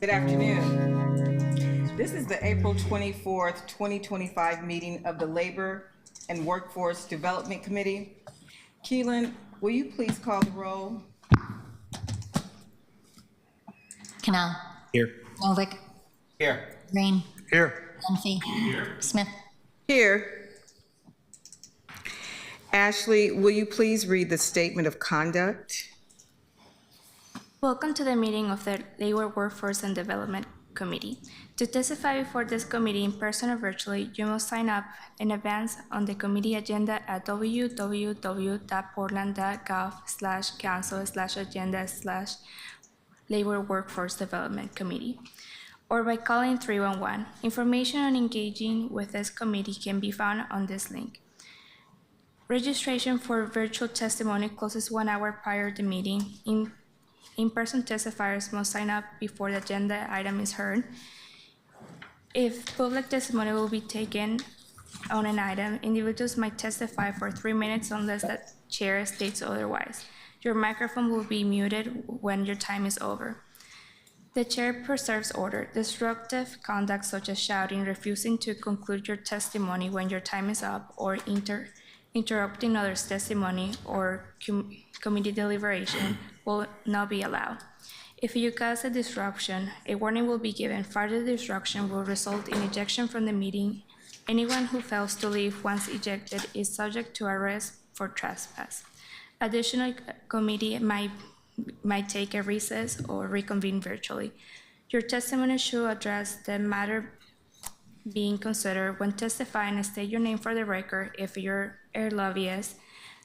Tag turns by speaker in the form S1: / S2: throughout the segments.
S1: Good afternoon. This is the April 24th, 2025 meeting of the Labor and Workforce Development Committee. Keelan, will you please call the roll?
S2: Canal.
S3: Here.
S2: Novick.
S3: Here.
S2: Green.
S3: Here.
S2: Dunphy. Here. Smith.
S1: Here. Ashley, will you please read the statement of conduct?
S4: Welcome to the meeting of the Labor, Workforce, and Development Committee. To testify before this committee in person or virtually, you must sign up in advance on the committee agenda at www.portland.gov/council/agenda/Labor Workforce Development Committee, or by calling 311. Information on engaging with this committee can be found on this link. Registration for virtual testimony closes 1 hour prior to the meeting. In-person testifiers must sign up before the agenda item is heard. If public testimony will be taken on an item, individuals might testify for 3 minutes unless the chair states otherwise. Your microphone will be muted when your time is over. The chair preserves order. Disruptive conduct such as shouting, refusing to conclude your testimony when your time is up, or interrupting others' testimony or committee deliberation will not be allowed. If you cause a disruption, a warning will be given. Further disruption will result in ejection from the meeting. Anyone who fails to leave once ejected is subject to arrest for trespass. Additional committee might take a recess or reconvene virtually. Your testimony should address the matter being considered. When testifying, state your name for the record. If you're a lobbyist,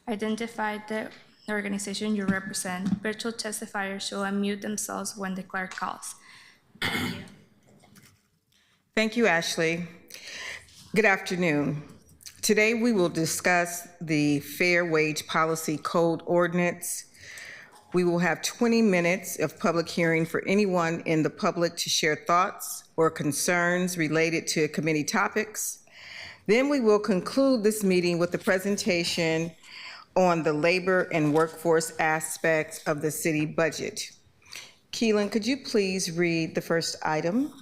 S4: identify the organization you represent. Virtual testifiers should unmute themselves when the clerk calls. Thank you.
S1: Thank you, Ashley. Good afternoon. Today we will discuss the Fair Wage Policy Code Ordinance. We will have 20 minutes of public hearing for anyone in the public to share thoughts or concerns related to committee topics. Then we will conclude this meeting with the presentation on the labor and workforce aspects of the city budget. Keelan, could you please read the first item?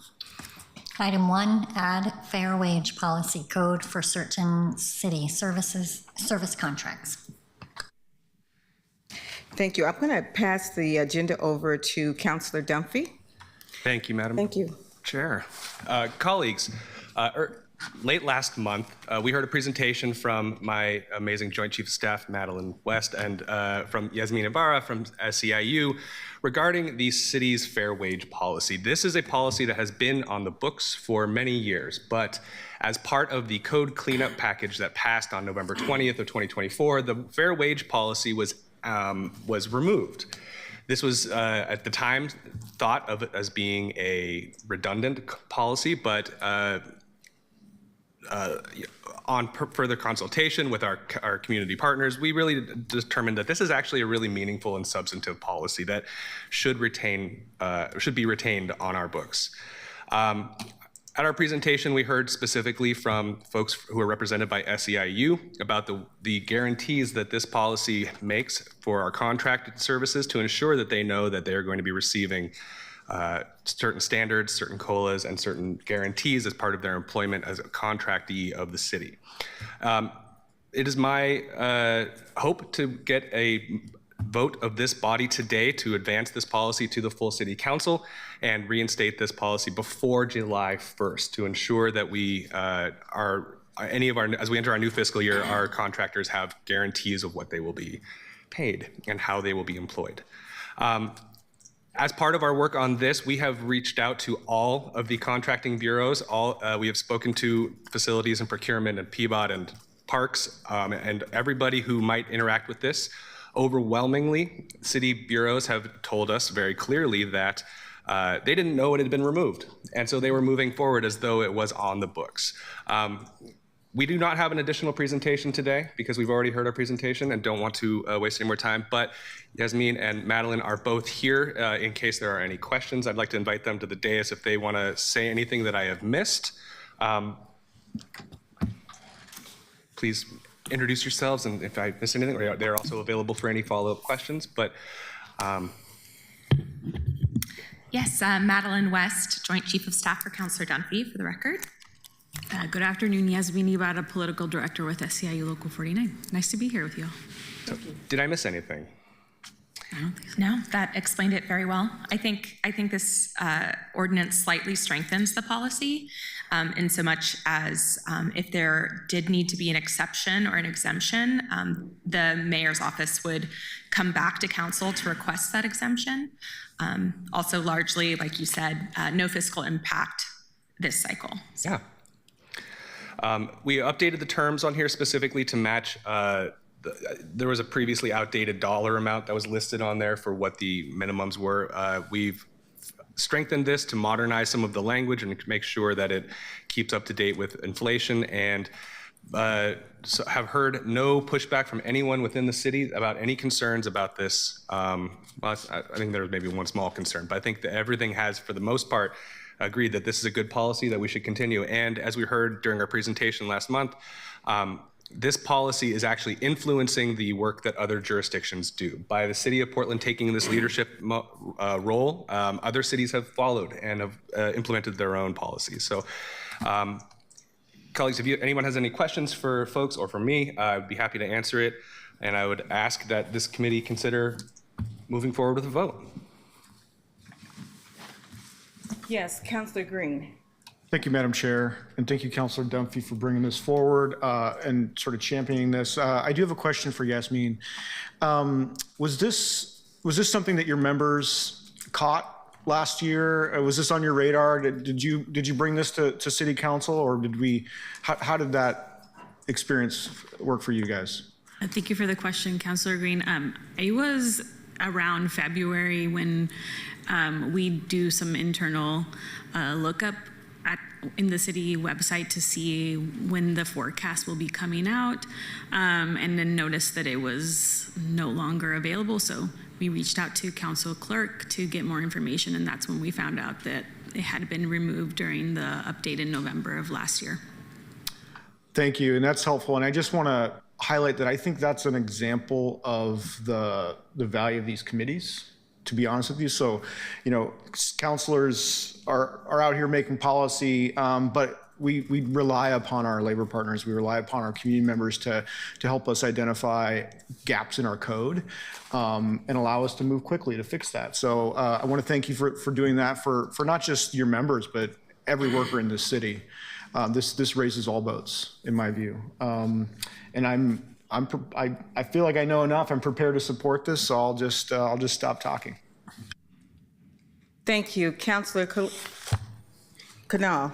S2: Item 1, add fair wage policy code for certain city service contracts.
S1: Thank you. I'm going to pass the agenda over to Councilor Dunphy.
S5: Thank you, Madam
S1: Thank you.
S5: Chair. Colleagues, late last month, we heard a presentation from my amazing Joint Chief of Staff, Madeline West, and from Yasmin Ibarra from SEIU regarding the city's fair wage policy. This is a policy that has been on the books for many years, but as part of the code cleanup package that passed on November 20th of 2024, the fair wage policy was removed. This was, at the time, thought of as being a redundant policy, but on further consultation with our community partners, we really determined that this is actually a really meaningful and substantive policy that should be retained on our books. At our presentation, we heard specifically from folks who are represented by SEIU about the guarantees that this policy makes for our contracted services to ensure that they know that they are going to be receiving certain standards, certain COLAs, and certain guarantees as part of their employment as a contractee of the city. It is my hope to get a vote of this body today to advance this policy to the full city council and reinstate this policy before July 1st to ensure that we as we enter our new fiscal year, our contractors have guarantees of what they will be paid and how they will be employed. As part of our work on this, we have reached out to all of the contracting bureaus. We have spoken to facilities and procurement and PBOT and parks and everybody who might interact with this. Overwhelmingly, city bureaus have told us very clearly that they didn't know it had been removed. And so they were moving forward as though it was on the books. We do not have an additional presentation today because we've already heard our presentation and don't want to waste any more time. But Yasmin and Madeline are both here in case there are any questions. I'd like to invite them to the dais if they want to say anything that I have missed. Please introduce yourselves, and if I miss anything, they're also available for any follow-up questions. But
S3: yes, Madeline West, Joint Chief of Staff for Councillor Dunphy, for the record.
S6: Good afternoon, Yasmin Ibarra, Political Director with SEIU Local 49. Nice to be here with you.
S5: Did I miss anything?
S6: I don't think so.
S3: No, that explained it very well. I think this ordinance slightly strengthens the policy in so much as if there did need to be an exception or an exemption, the mayor's office would come back to council to request that exemption. Also largely, like you said, no fiscal impact this cycle. So.
S5: Yeah. We updated the terms on here specifically to match there was a previously outdated dollar amount that was listed on there for what the minimums were. We've strengthened this to modernize some of the language and make sure that it keeps up to date with inflation, and so have heard no pushback from anyone within the city about any concerns about this. Well, I think there was maybe one small concern, but I think that everything has, for the most part, agreed that this is a good policy that we should continue. And as we heard during our presentation last month, this policy is actually influencing the work that other jurisdictions do. By the city of Portland taking this leadership role, other cities have followed and have implemented their own policies. So, colleagues, if anyone has any questions for folks or for me, I'd be happy to answer it. And I would ask that this committee consider moving forward with a vote.
S1: Yes, Councilor Green.
S7: Thank you, Madam Chair, and thank you, Councilor Dunphy, for bringing this forward and sort of championing this. I do have a question for Yasmin. Was this something that your members caught last year? Was this on your radar? Did you bring this to City Council, or did we? How did that experience work for you guys?
S6: Thank you for the question, Councilor Green. It was around February when we do some internal lookup in the city website to see when the forecast will be coming out, and then noticed that it was no longer available. So we reached out to council clerk to get more information, and that's when we found out that it had been removed during the update in November of last year.
S7: Thank you, and that's helpful. And I just want to highlight that I think that's an example of the value of these committees, to be honest with you. So, councilors are out here making policy, but we rely upon our labor partners. We rely upon our community members to help us identify gaps in our code and allow us to move quickly to fix that. So I want to thank you for doing that for not just your members, but every worker in this city. This raises all boats, in my view. And I feel like I know enough. I'm prepared to support this, so I'll just stop talking.
S1: Thank you, Councilor Canal.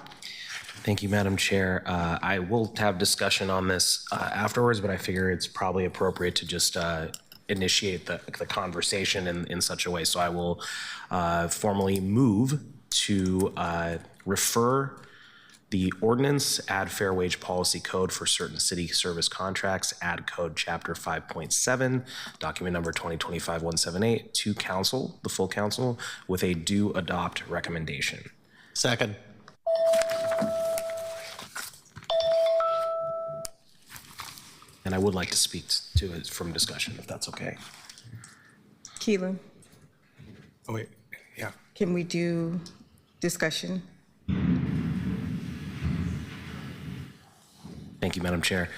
S8: Thank you, Madam Chair. I will have discussion on this afterwards, but I figure it's probably appropriate to just initiate the conversation in such a way. So I will formally move to refer the ordinance, add fair wage policy code for certain city service contracts, add code chapter 5.7, document number 2025-178 to council, the full council, with a do adopt recommendation.
S9: Second.
S8: And I would like to speak to it from discussion, if that's okay.
S1: Keelan,
S5: Oh, wait, yeah.
S1: can we do discussion?
S8: Thank you, Madam Chair.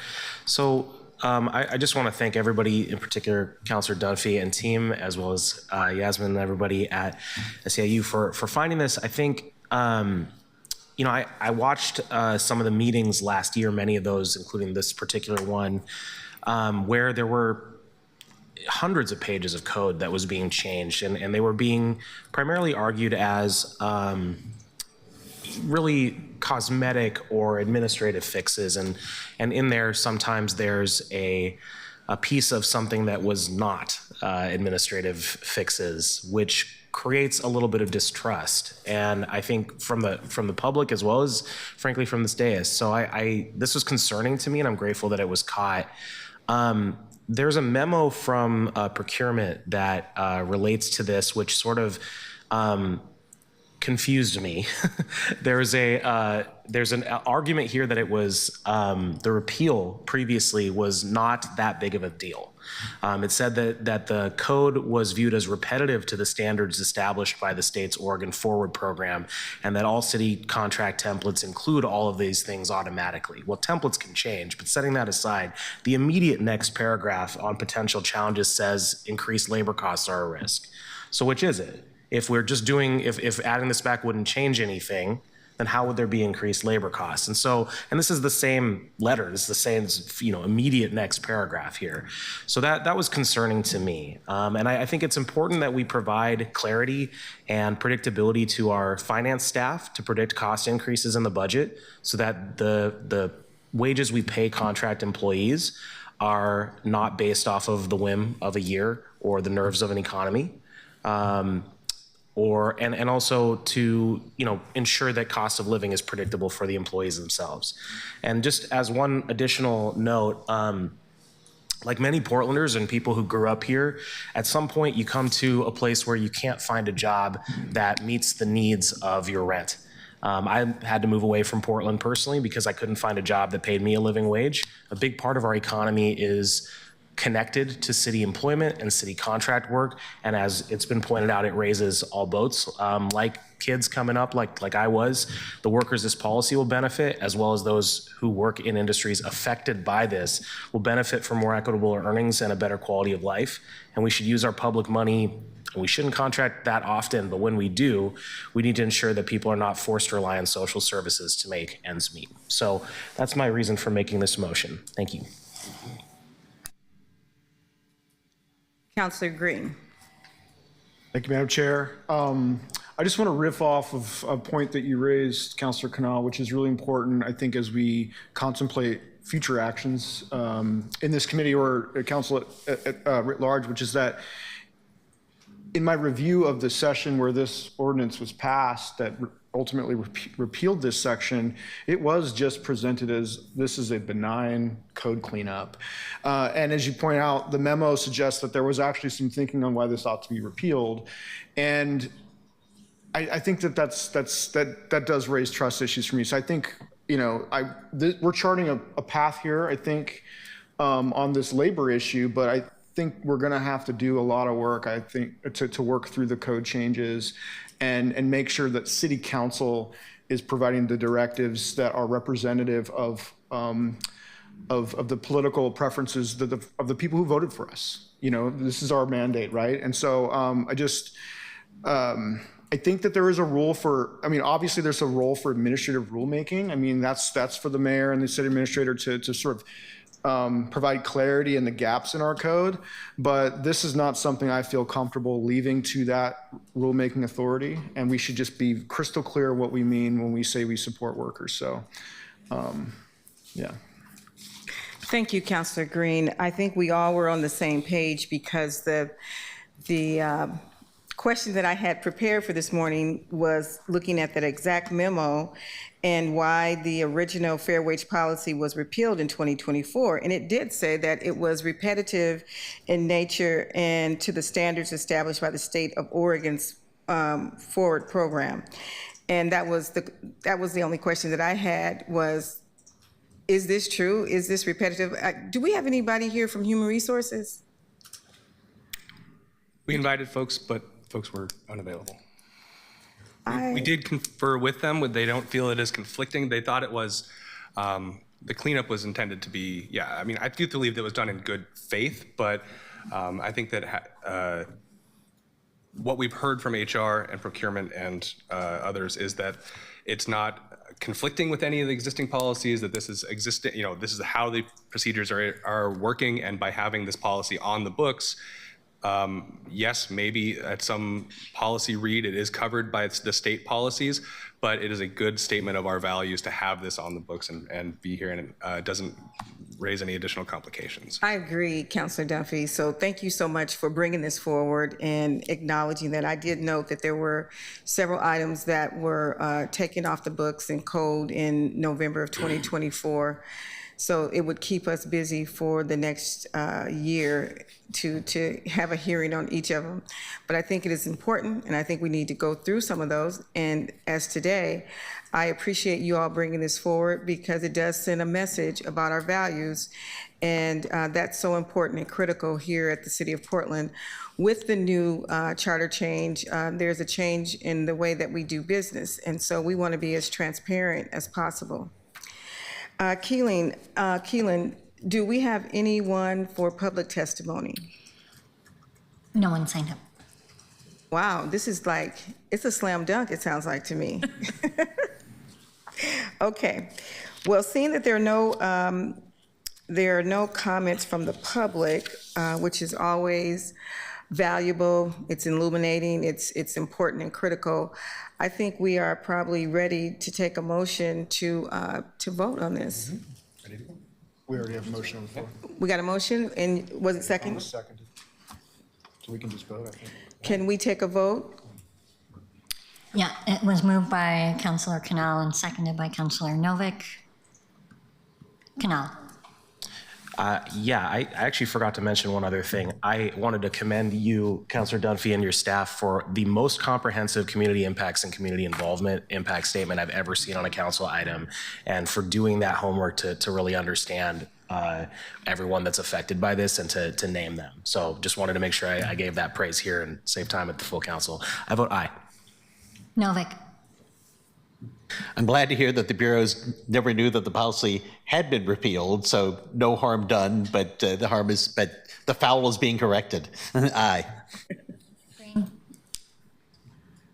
S8: So I just want to thank everybody, in particular, Councilor Dunphy and team, as well as Yasmin and everybody at SEIU for finding this. I think, you know, I watched some of the meetings last year, many of those, including this particular one, where there were hundreds of pages of code that was being changed, and they were being primarily argued as really cosmetic or administrative fixes, and in there sometimes there's a piece of something that was not administrative fixes, which creates a little bit of distrust, and I think from the public as well as frankly from this dais. So this was concerning to me, and I'm grateful that it was caught. There's a memo from procurement that relates to this, which sort of confused me. There's an argument here that it was the repeal previously was not that big of a deal. It said that the code was viewed as repetitive to the standards established by the state's Oregon Forward program, and that all city contract templates include all of these things automatically. Well, templates can change, but setting that aside, the immediate next paragraph on potential challenges says increased labor costs are a risk. So which is it? If we're just doing, if adding this back wouldn't change anything, then how would there be increased labor costs? And so, and this is the same letter, this is the same, you know, immediate next paragraph here. So that was concerning to me. And I think it's important that we provide clarity and predictability to our finance staff to predict cost increases in the budget so that the wages we pay contract employees are not based off of the whim of a year or the nerves of an economy. And also to, you know, ensure that cost of living is predictable for the employees themselves. And just as one additional note, like many Portlanders and people who grew up here, at some point you come to a place where you can't find a job that meets the needs of your rent. I had to move away from Portland personally because I couldn't find a job that paid me a living wage. A big part of our economy is connected to city employment and city contract work, and as it's been pointed out, it raises all boats. Like kids coming up, like I was, the workers this policy will benefit, as well as those who work in industries affected by this will benefit from more equitable earnings and a better quality of life. And we should use our public money, and we shouldn't contract that often, but when we do, we need to ensure that people are not forced to rely on social services to make ends meet. So that's my reason for making this motion. Thank you.
S1: Councilor Green.
S7: Thank you, Madam Chair. I just want to riff off of a point that you raised, Councilor Canal, which is really important, I think, as we contemplate future actions in this committee or council writ large, which is that in my review of the session where this ordinance was passed that ultimately repealed this section, it was just presented as this is a benign code cleanup. And as you point out, the memo suggests that there was actually some thinking on why this ought to be repealed. And I think that does raise trust issues for me. So I think, you know, we're charting a path here, I think, on this labor issue, but I think we're gonna have to do a lot of work, I think, to work through the code changes and make sure that city council is providing the directives that are representative of the political preferences of the people who voted for us. You know, this is our mandate, right? And so I think that there is a role for, I mean, obviously there's a role for administrative rulemaking. I mean, that's for the mayor and the city administrator to sort of provide clarity in the gaps in our code, but this is not something I feel comfortable leaving to that rulemaking authority, and we should just be crystal clear what we mean when we say we support workers. So, yeah.
S1: Thank you, Councilor Green. I think we all were on the same page because the question that I had prepared for this morning was looking at that exact memo and why the original fair wage policy was repealed in 2024. And it did say that it was repetitive in nature and to the standards established by the state of Oregon's Forward program. And that was the only question that I had was, Is this true? Is this repetitive? Do we have anybody here from Human Resources?
S5: We invited folks, but folks were unavailable. We
S1: I,
S5: did confer with them. They don't feel it is conflicting. They thought it was, the cleanup was intended to be, yeah, I mean, I do believe that it was done in good faith, but I think that what we've heard from HR and procurement and others is that it's not conflicting with any of the existing policies, that this is existing, this is how the procedures are working, and by having this policy on the books, yes, maybe at some policy read it is covered by the state policies, but it is a good statement of our values to have this on the books and be here, and it doesn't raise any additional complications.
S1: I agree, Councilor Dunphy. So thank you so much for bringing this forward and acknowledging that. I did note that there were several items that were taken off the books and code in November of 2024. So it would keep us busy for the next year to have a hearing on each of them. But I think it is important, and I think we need to go through some of those. And as today, I appreciate you all bringing this forward because it does send a message about our values. And that's so important and critical here at the City of Portland. With the new charter change, there's a change in the way that we do business. And so we want to be as transparent as possible. Keelan, do we have anyone for public testimony?
S2: No one signed up.
S1: Wow, this is like, it's a slam dunk, it sounds like to me. Okay, well, seeing that there are no comments from the public, which is always valuable, it's illuminating, it's important and critical. I think we are probably ready to take a motion to vote on this.
S7: We already have a motion on the floor.
S1: We got a motion, and was it second?
S7: Seconded. So we can just vote, I think.
S1: Can we take a vote?
S2: Yeah, it was moved by Councilor Canal and seconded by Councilor Novick. Canal.
S8: Yeah, I actually forgot to mention one other thing. I wanted to commend you, Councilor Dunphy, and your staff for the most comprehensive community impacts and community involvement impact statement I've ever seen on a council item, and for doing that homework to really understand everyone that's affected by this and to name them. So just wanted to make sure I gave that praise here and save time at the full council. I vote aye.
S2: Novick.
S9: I'm glad to hear that the bureaus never knew that the policy had been repealed, so no harm done, but the foul is being corrected. Aye.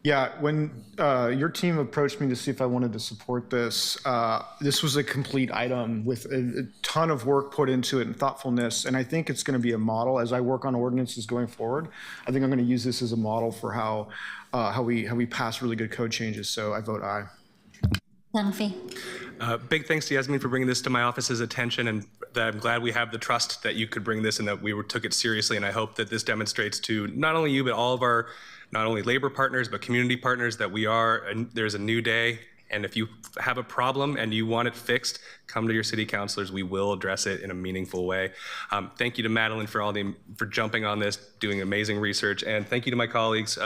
S7: Yeah, when your team approached me to see if I wanted to support this, this was a complete item with a ton of work put into it and thoughtfulness, and I think it's going to be a model as I work on ordinances going forward. I think I'm going to use this as a model for how we pass really good code changes. So I vote aye.
S2: Dunphy.
S5: Big thanks to Yasmin for bringing this to my office's attention, and that I'm glad we have the trust that you could bring this and that we took it seriously. And I hope that this demonstrates to not only you, but all of our, not only labor partners, but community partners, that we are, and there's a new day. And if you have a problem and you want it fixed, come to your city councilors. We will address it in a meaningful way. Thank you to Madeline for jumping on this, doing amazing research. And thank you to my colleagues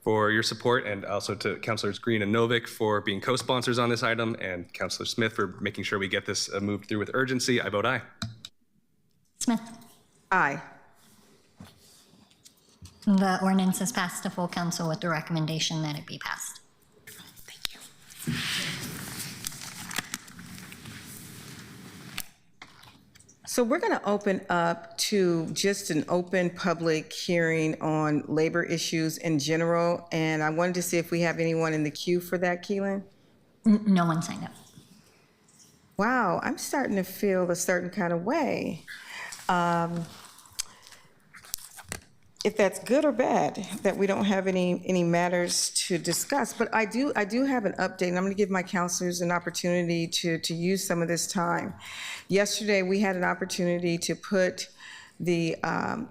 S5: for your support, and also to Councilors Green and Novick for being co-sponsors on this item, and Councilor Smith for making sure we get this moved through with urgency. I vote aye.
S2: Smith.
S1: Aye.
S2: The ordinance is passed to full council with the recommendation that it be passed.
S3: Thank you.
S1: So we're going to open up to just an open public hearing on labor issues in general. And I wanted to see if we have anyone in the queue for that, Keelan.
S2: No one signed up.
S1: Wow, I'm starting to feel a certain kind of way. If that's good or bad, that we don't have any matters to discuss. But I do have an update, and I'm going to give my counselors an opportunity to use some of this time. Yesterday, we had an opportunity to put the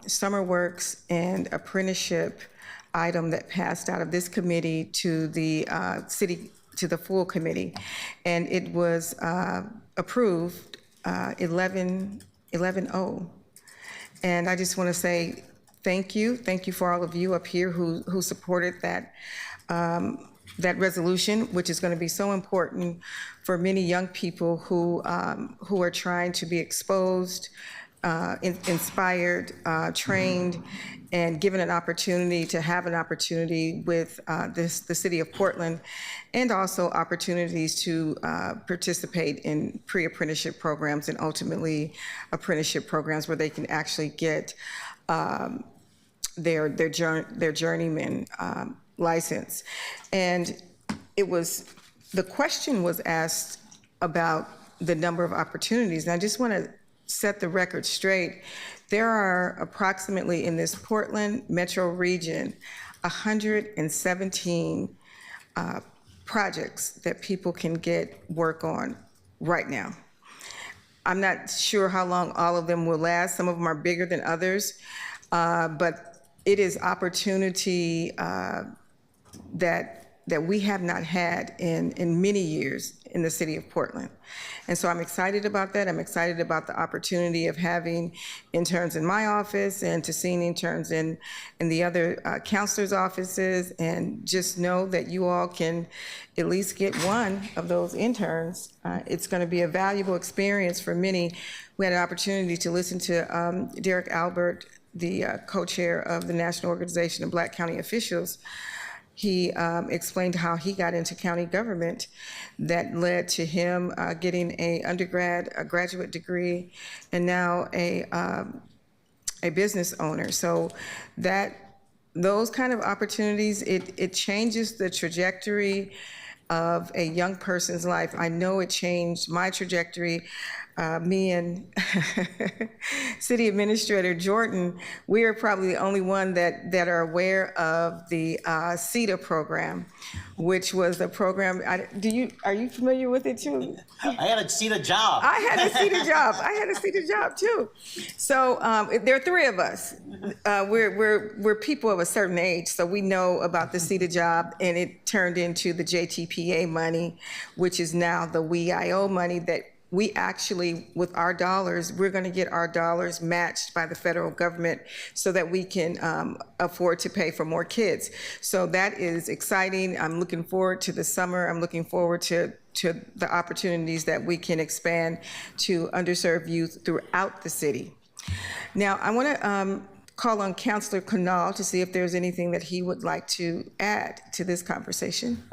S1: summer works and apprenticeship item that passed out of this committee to the to the full committee, and it was approved 11-0. And I just want to say thank you for all of you up here who supported that that resolution, which is going to be so important for many young people who are trying to be exposed, inspired, trained, and given an opportunity to have an opportunity with the city of Portland, and also opportunities to participate in pre-apprenticeship programs and ultimately apprenticeship programs where they can actually get their journeyman license. And the question was asked about the number of opportunities, and I just want to set the record straight. There are approximately, in this Portland metro region, 117 projects that people can get work on right now. I'm not sure how long all of them will last. Some of them are bigger than others, but it is opportunity that we have not had in many years in the city of Portland. And so I'm excited about that. I'm excited about the opportunity of having interns in my office and to seeing interns in the other counselors' offices, and just know that you all can at least get one of those interns. It's going to be a valuable experience for many. We had an opportunity to listen to Derek Albert, the co-chair of the National Organization of Black County Officials. He explained how he got into county government that led to him getting a graduate degree, and now a business owner. So those kind of opportunities, it changes the trajectory of a young person's life. I know it changed my trajectory. Me and City Administrator Jordan, we are probably the only one that are aware of the CETA program, which was a program. Are you familiar with it too?
S9: I had a CETA job.
S1: I had a CETA job. I had a CETA job too. So there are three of us. We're people of a certain age, so we know about the CETA job, and it turned into the JTPA money, which is now the WEIO money that we actually, with our dollars, we're going to get our dollars matched by the federal government so that we can afford to pay for more kids. So that is exciting. I'm looking forward to the summer. I'm looking forward to the opportunities that we can expand to underserved youth throughout the city. Now, I want to call on Councilor Kunal to see if there's anything that he would like to add to this conversation.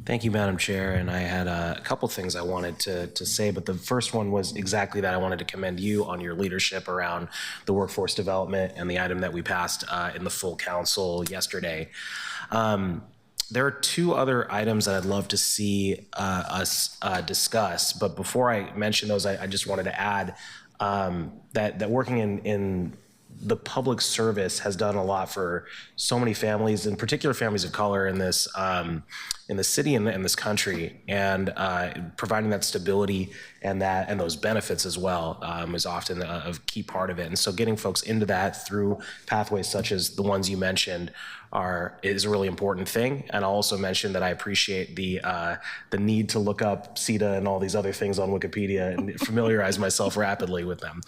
S8: Thank you, Madam Chair. And I had a couple things I wanted to say, but the first one was exactly that. I wanted to commend you on your leadership around the workforce development and the item that we passed in the full council yesterday. There are two other items that I'd love to see us discuss, but before I mention those, I just wanted to add that working in the public service has done a lot for so many families, in particular families of color in this in the city and in this country, and providing that stability and those benefits as well is often a key part of it. And so getting folks into that through pathways such as the ones you mentioned is a really important thing. And I'll also mention that I appreciate the need to look up CETA and all these other things on Wikipedia and familiarize myself rapidly with them.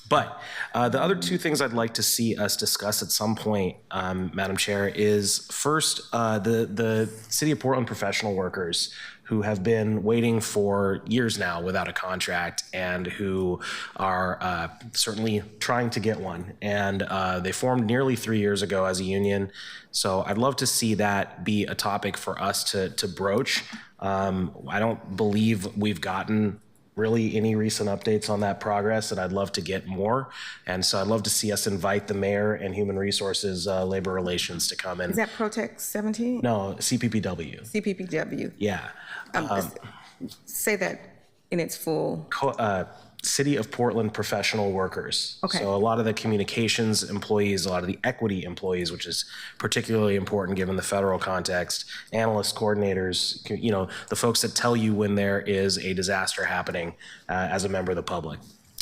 S8: But the other two things I'd like to see us discuss at some point, Madam Chair, is first the City of Portland professional workers who have been waiting for years now without a contract and who are certainly trying to get one. And they formed nearly 3 years ago as a union. So I'd love to see that be a topic for us to broach. I don't believe we've gotten really any recent updates on that progress, and I'd love to get more. And so I'd love to see us invite the mayor and human resources, labor relations to come in.
S1: Is that Protex 17?
S8: No, CPPW.
S1: CPPW.
S8: Yeah.
S1: Say that in its full.
S8: City of Portland professional workers.
S1: Okay.
S8: So a lot of the communications employees, a lot of the equity employees, which is particularly important given the federal context, analysts, coordinators, the folks that tell you when there is a disaster happening as a member of the public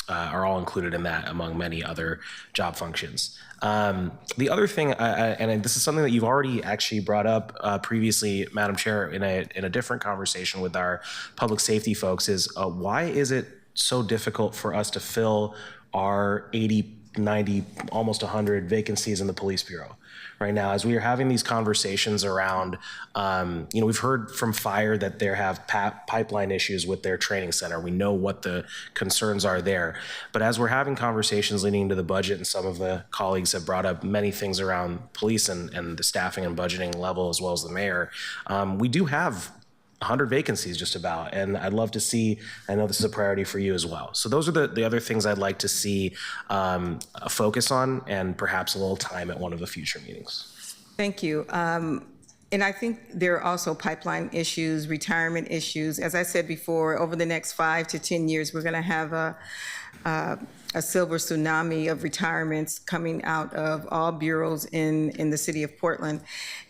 S8: are all included in that, among many other job functions. The other thing, and this is something that you've already actually brought up previously, Madam Chair, in a different conversation with our public safety folks, is why is it so difficult for us to fill our 80 90, almost 100 vacancies in the police bureau right now. As we are having these conversations around, we've heard from fire that they have pipeline issues with their training center. We know what the concerns are there. But as we're having conversations leading into the budget, and some of the colleagues have brought up many things around police and the staffing and budgeting level, as well as the mayor, we do have 100 vacancies just about, and I'd love to see, I know this is a priority for you as well. So those are the other things I'd like to see a focus on, and perhaps a little time at one of the future meetings.
S1: Thank you. And I think there are also pipeline issues, retirement issues. As I said before, over the next 5 to 10 years, we're going to have a silver tsunami of retirements coming out of all bureaus in the city of Portland.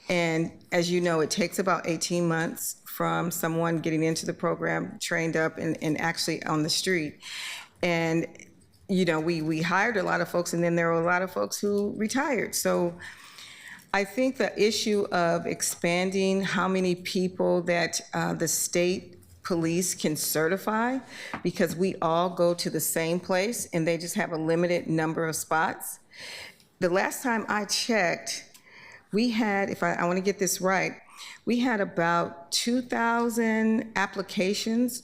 S1: And as you know, it takes about 18 months from someone getting into the program, trained up, and actually on the street. And, we hired a lot of folks, and then there were a lot of folks who retired. So I think the issue of expanding how many people that the state police can certify, because we all go to the same place and they just have a limited number of spots. The last time I checked, we had, if I want to get this right, we had about 2,000 applications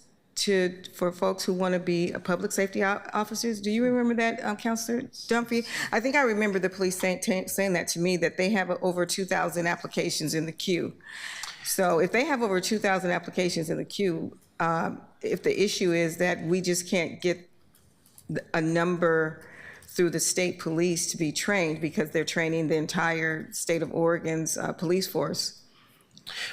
S1: for folks who want to be public safety officers. Do you remember that, Councilor Dunphy? I think I remember the police saying that to me, that they have over 2,000 applications in the queue. So if they have over 2,000 applications in the queue, if the issue is that we just can't get a number through the state police to be trained, because they're training the entire state of Oregon's police force.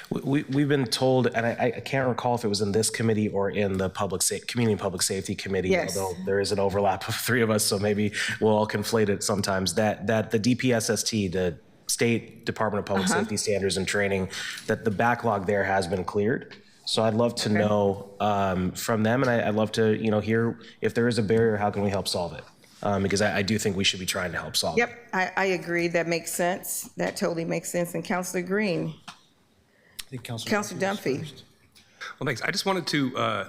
S8: We've been told, and I can't recall if it was in this committee or in the Community and Public Safety Committee,
S1: yes,
S8: although there is an overlap of 3 of us, so maybe we'll all conflate it sometimes, that the DPSST, the State Department of Public Safety Standards and Training, that the backlog there has been cleared. So I'd love to know from them, and I'd love to hear if there is a barrier, how can we help solve it? Because I do think we should be trying to help solve it.
S1: Yep, I agree. That makes sense. That totally makes sense. And Councilor Green.
S7: I think
S1: Councilor Dunphy.
S5: Well, thanks. I just wanted to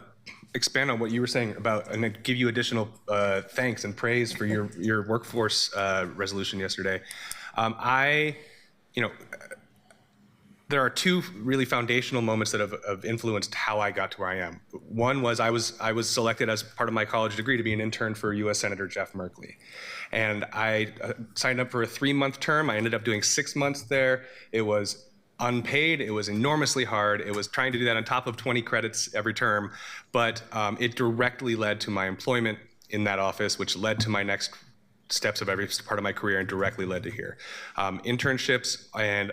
S5: expand on what you were saying about, and give you additional thanks and praise for your workforce resolution yesterday. There are 2 really foundational moments that have influenced how I got to where I am. One was I was selected as part of my college degree to be an intern for U.S. Senator Jeff Merkley. And I signed up for a 3-month term. I ended up doing 6 months there. It was unpaid. It was enormously hard. It was trying to do that on top of 20 credits every term. But it directly led to my employment in that office, which led to my next steps of every part of my career and directly led to here. Internships and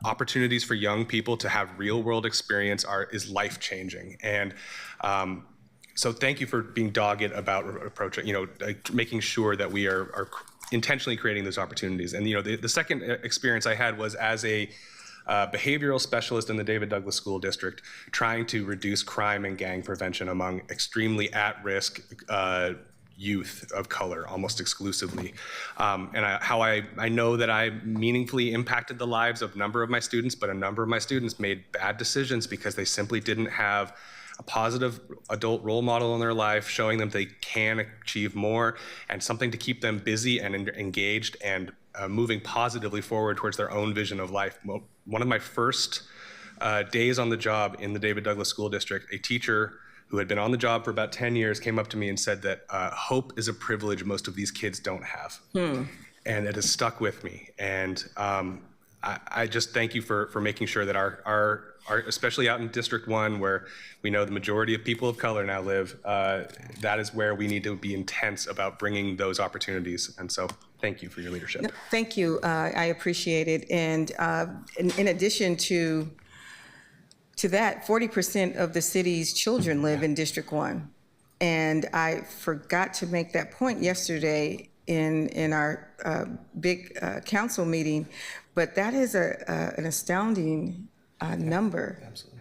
S5: opportunities for young people to have real world experience is life-changing. And so thank you for being dogged about approaching, making sure that we are intentionally creating those opportunities. And the second experience I had was as a behavioral specialist in the David Douglas School District, trying to reduce crime and gang prevention among extremely at-risk youth of color, almost exclusively. How I know that I meaningfully impacted the lives of a number of my students, but a number of my students made bad decisions because they simply didn't have a positive adult role model in their life showing them they can achieve more, and something to keep them busy and engaged and moving positively forward towards their own vision of life. One of my first days on the job in the David Douglas School District, a teacher who had been on the job for about 10 years came up to me and said that hope is a privilege most of these kids don't have. And it has stuck with me. And I just thank you for making sure that our especially out in District 1, where we know the majority of people of color now live, that is where we need to be intense about bringing those opportunities. And so thank you for your leadership.
S1: No, thank you. I appreciate it. And in addition to that, 40% of the city's children live in District 1. And I forgot to make that point yesterday in our big council meeting, but that is an astounding number.
S8: Absolutely.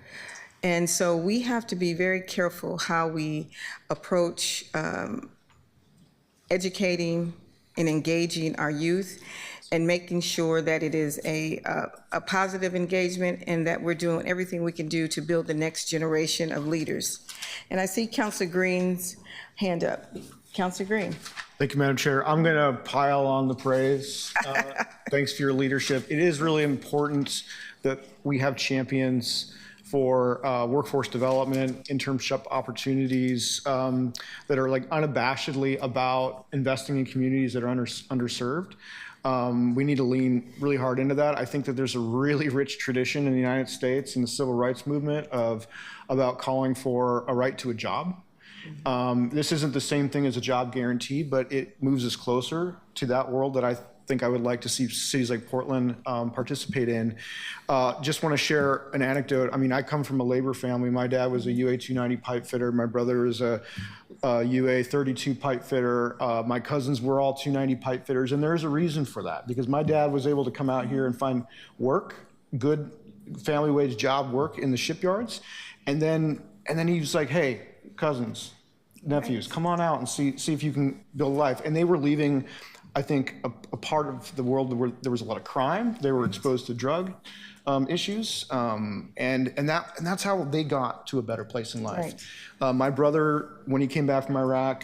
S1: And so we have to be very careful how we approach educating and engaging our youth, and making sure that it is a positive engagement, and that we're doing everything we can do to build the next generation of leaders. And I see Councilor Green's hand up. Councilor Green.
S7: Thank you, Madam Chair. I'm going to pile on the praise. Thanks for your leadership. It is really important that we have champions for workforce development, internship opportunities that are like unabashedly about investing in communities that are underserved. We need to lean really hard into that. I think that there's a really rich tradition in the United States in the civil rights movement about calling for a right to a job. This isn't the same thing as a job guarantee, but it moves us closer to that world that I think I would like to see cities like Portland participate in. Just want to share an anecdote. I mean, I come from a labor family. My dad was a UA 290 pipe fitter. My brother is a UA 32 pipe fitter. My cousins were all 290 pipe fitters, and there's a reason for that, because my dad was able to come out here and find work, good family wage job work in the shipyards, and then he was like, hey, cousins, nephews, come on out and see if you can build a life. And they were leaving, I think, a part of the world where there was a lot of crime. They were exposed to drug issues, and that's how they got to a better place in life. Right. My brother, when he came back from Iraq,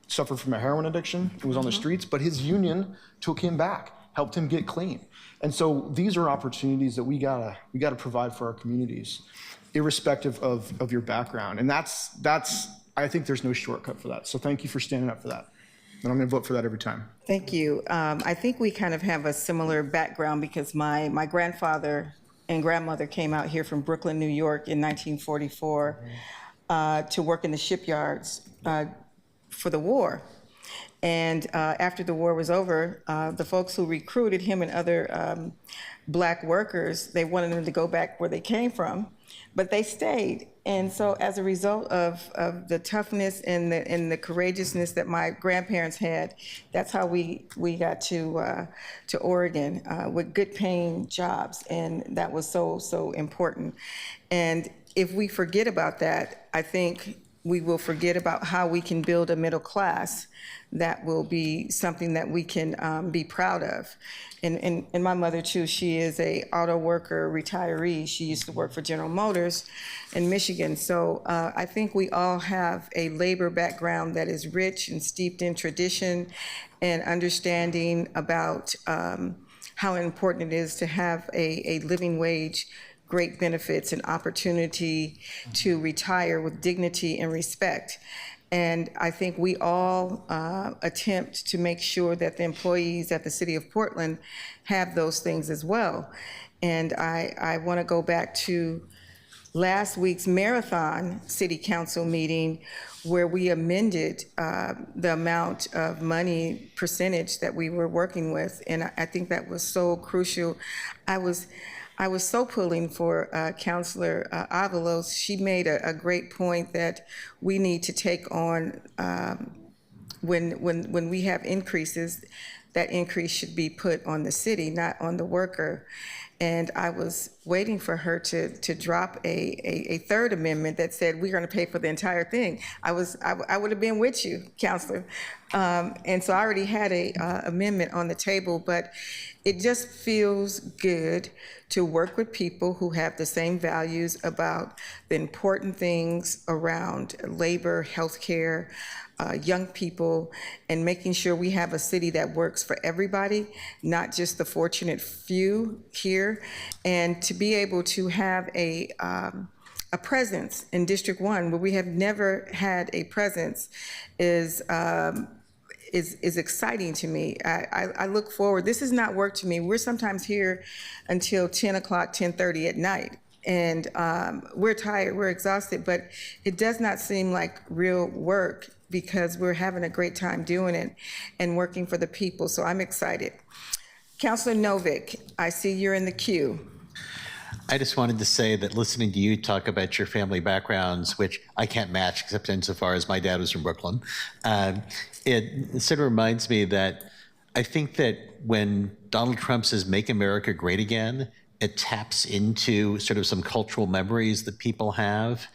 S7: suffered from a heroin addiction. He was on the streets, but his union took him back, helped him get clean. And so these are opportunities that we gotta provide for our communities, irrespective of your background. And that's I think there's no shortcut for that. So thank you for standing up for that. And I'm going to vote for that every time.
S1: Thank you. I think we kind of have a similar background because my grandfather and grandmother came out here from Brooklyn, New York in 1944 to work in the shipyards for the war. And after the war was over, the folks who recruited him and other black workers, they wanted them to go back where they came from, but they stayed. And so as a result of the toughness and the courageousness that my grandparents had, that's how we got to Oregon with good paying jobs. And that was so important. And if we forget about that, I think we will forget about how we can build a middle class that will be something that we can be proud of. And my mother too, she is a auto worker, retiree. She used to work for General Motors in Michigan. So I think we all have a labor background that is rich and steeped in tradition and understanding about how important it is to have a living wage, great benefits and opportunity to retire with dignity and respect. And I think we all attempt to make sure that the employees at the City of Portland have those things as well. And I want to go back to last week's marathon city council meeting where we amended the amount of money percentage that we were working with. And I think that was so crucial. I was so pulling for Councilor Avalos. She made a great point that we need to take on when we have increases, that increase should be put on the city, not on the worker. And I was waiting for her to drop a third amendment that said we're going to pay for the entire thing. I would have been with you, Councilor. And so I already had a amendment on the table, but it just feels good to work with people who have the same values about the important things around labor, healthcare, young people, and making sure we have a city that works for everybody, not just the fortunate few here. And to be able to have a presence in District 1 where we have never had a presence is exciting to me. I look forward. This is not work to me. We're sometimes here until 10 o'clock, 10:30 at night. And we're tired, we're exhausted, but it does not seem like real work because we're having a great time doing it and working for the people. So I'm excited. Councilor Novick, I see you're in the queue.
S9: I just wanted to say that listening to you talk about your family backgrounds, which I can't match except insofar as my dad was from Brooklyn, it sort of reminds me that I think that when Donald Trump says "Make America Great Again," it taps into sort of some cultural memories that people have.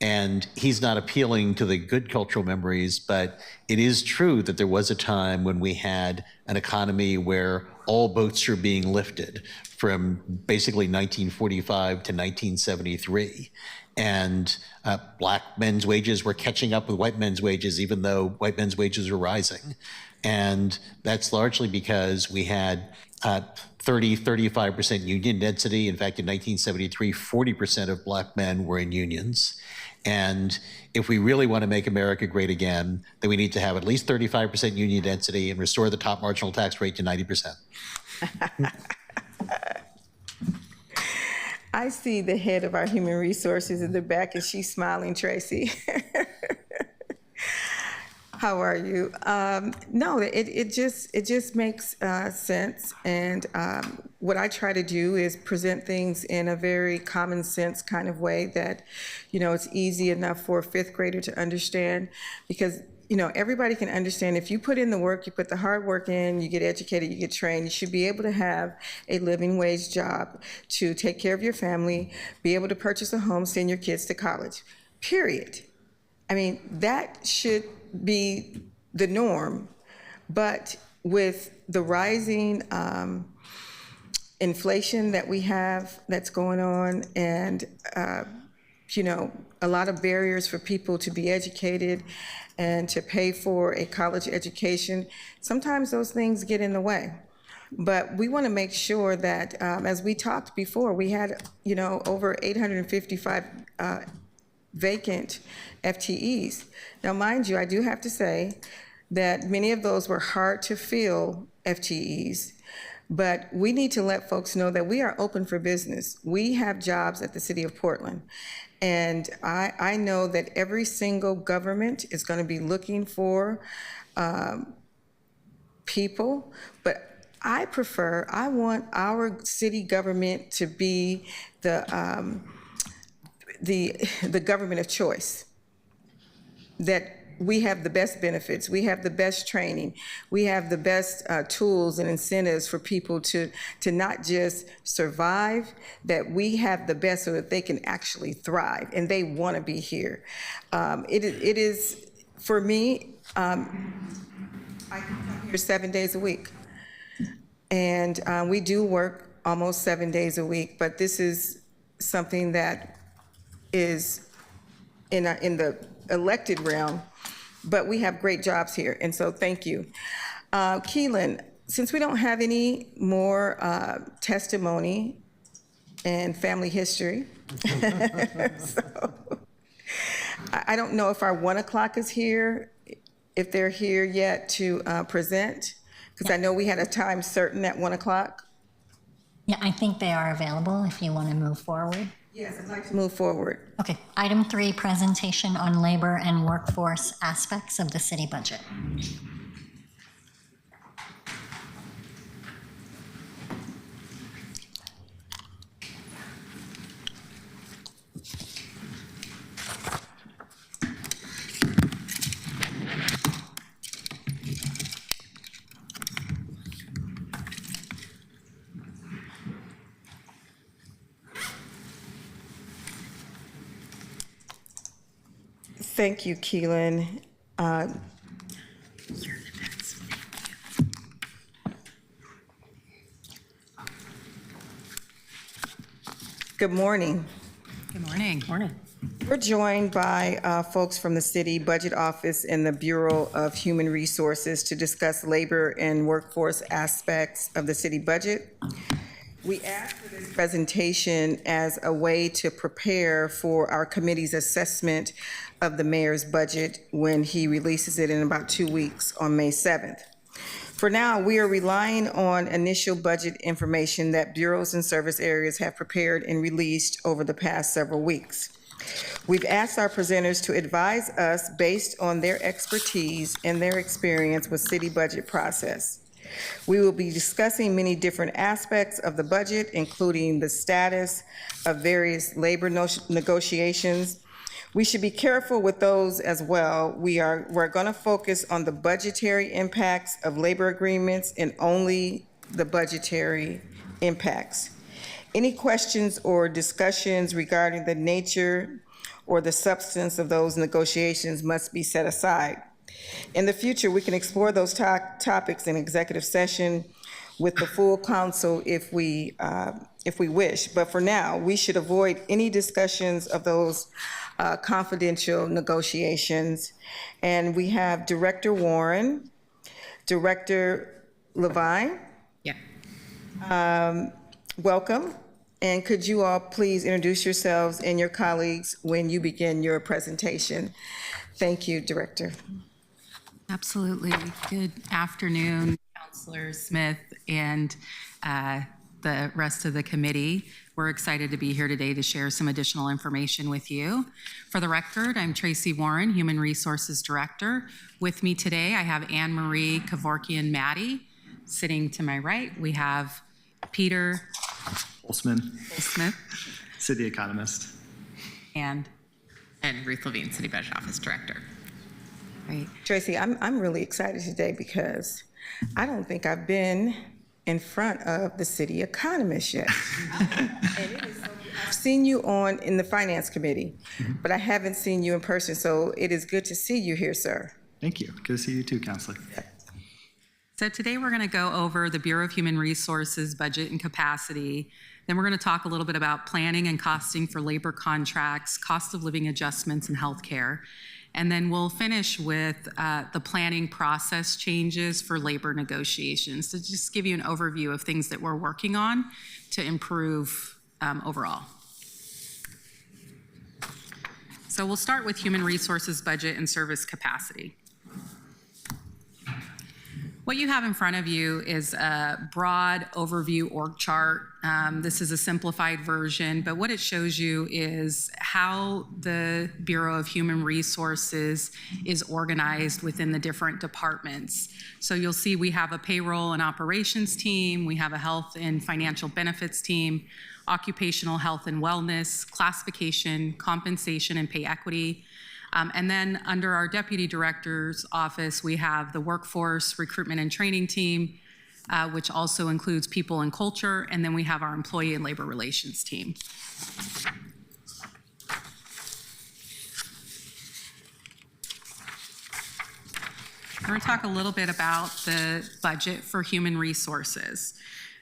S9: And he's not appealing to the good cultural memories, but it is true that there was a time when we had an economy where all boats are being lifted from basically 1945 to 1973. And black men's wages were catching up with white men's wages, even though white men's wages were rising. And that's largely because we had 35% union density. In fact, in 1973, 40% of black men were in unions. And if we really want to make America great again, then we need to have at least 35% union density and restore the top marginal tax rate to 90%.
S1: I see the head of our human resources in the back, and she's smiling, Tracy. How are you? No, it just makes sense. And what I try to do is present things in a very common sense kind of way that, it's easy enough for a fifth grader to understand, because everybody can understand if you put in the work, you put the hard work in, you get educated, you get trained, you should be able to have a living wage job to take care of your family, be able to purchase a home, send your kids to college, period. I mean, that should be the norm. But with the rising inflation that we have that's going on, and a lot of barriers for people to be educated and to pay for a college education, sometimes those things get in the way. But we want to make sure that, as we talked before, we had, over 855 vacant FTEs. Now, mind you, I do have to say that many of those were hard to fill FTEs, but we need to let folks know that we are open for business. We have jobs at the City of Portland. And I know that every single government is going to be looking for people, but I want our city government to be the government of choice, that we have the best benefits, we have the best training, we have the best tools and incentives for people to not just survive, that we have the best so that they can actually thrive and they want to be here. It is, for me, I come here 7 days a week. And we do work almost 7 days a week, but this is something that is in the elected realm, but we have great jobs here, and so thank you. Keelan, since we don't have any more testimony and family history, so I don't know if our 1 o'clock is here, if they're here yet to present, because I know we had a time certain at 1 o'clock.
S2: Yeah, I think they are available if you want to move forward.
S1: Yes, I'd like to move forward.
S2: Okay, item 3, presentation on labor and workforce aspects of the city budget.
S1: Thank you, Keelan. Good morning.
S10: Good morning. Morning.
S1: We're joined by folks from the City Budget Office and the Bureau of Human Resources to discuss labor and workforce aspects of the city budget. We asked for this presentation as a way to prepare for our committee's assessment of the mayor's budget when he releases it in about 2 weeks on May 7th. For now, we are relying on initial budget information that bureaus and service areas have prepared and released over the past several weeks. We've asked our presenters to advise us based on their expertise and their experience with city budget process. We will be discussing many different aspects of the budget, including the status of various labor negotiations. We should be careful with those as well. We're going to focus on the budgetary impacts of labor agreements and only the budgetary impacts. Any questions or discussions regarding the nature or the substance of those negotiations must be set aside. In the future, we can explore those topics in executive session with the full council if we wish. But for now, we should avoid any discussions of those confidential negotiations. And we have Director Warren, Director Levine.
S10: Yeah.
S1: Welcome. And could you all please introduce yourselves and your colleagues when you begin your presentation? Thank you, Director.
S10: Absolutely. Good afternoon, Councilor Smith and the rest of the committee. We're excited to be here today to share some additional information with you. For the record, I'm Tracy Warren, Human Resources Director. With me today, I have Anne Marie Kevorkian-Maddie. Sitting to my right, we have Peter
S11: Holzman,
S10: Smith
S11: City Economist.
S10: and Ruth Levine, City Budget Office Director. Great.
S1: Tracy, I'm really excited today because I don't think I've been in front of the city economist yet. And it is so, I've seen you in the finance committee, but I haven't seen you in person, so it is good to see you here, sir.
S11: Thank you. Good to see you too, Counselor.
S10: So today we're going to go over the Bureau of Human Resources budget and capacity. Then we're going to talk a little bit about planning and costing for labor contracts, cost of living adjustments, and healthcare. And then we'll finish with the planning process changes for labor negotiations. So just give you an overview of things that we're working on to improve overall. So we'll start with human resources budget and service capacity. What you have in front of you is a broad overview org chart. This is a simplified version, but what it shows you is how the Bureau of Human Resources is organized within the different departments. So you'll see we have a payroll and operations team, we have a health and financial benefits team, occupational health and wellness, classification, compensation, and pay equity. And then under our deputy director's office, we have the workforce recruitment and training team, which also includes people and culture. And then we have our employee and labor relations team. We're going to talk a little bit about the budget for human resources.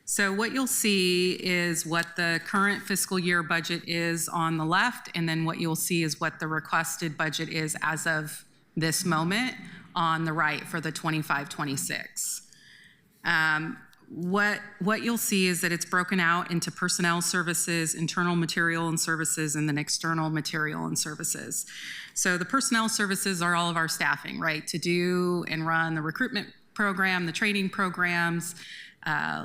S10: So what you'll see is what the current fiscal year budget is on the left, and then what you'll see is what the requested budget is as of this moment on the right for the 25-26. What you'll see is that it's broken out into personnel services, internal material and services, and then external material and services. So the personnel services are all of our staffing, right? To do and run the recruitment program, the training programs,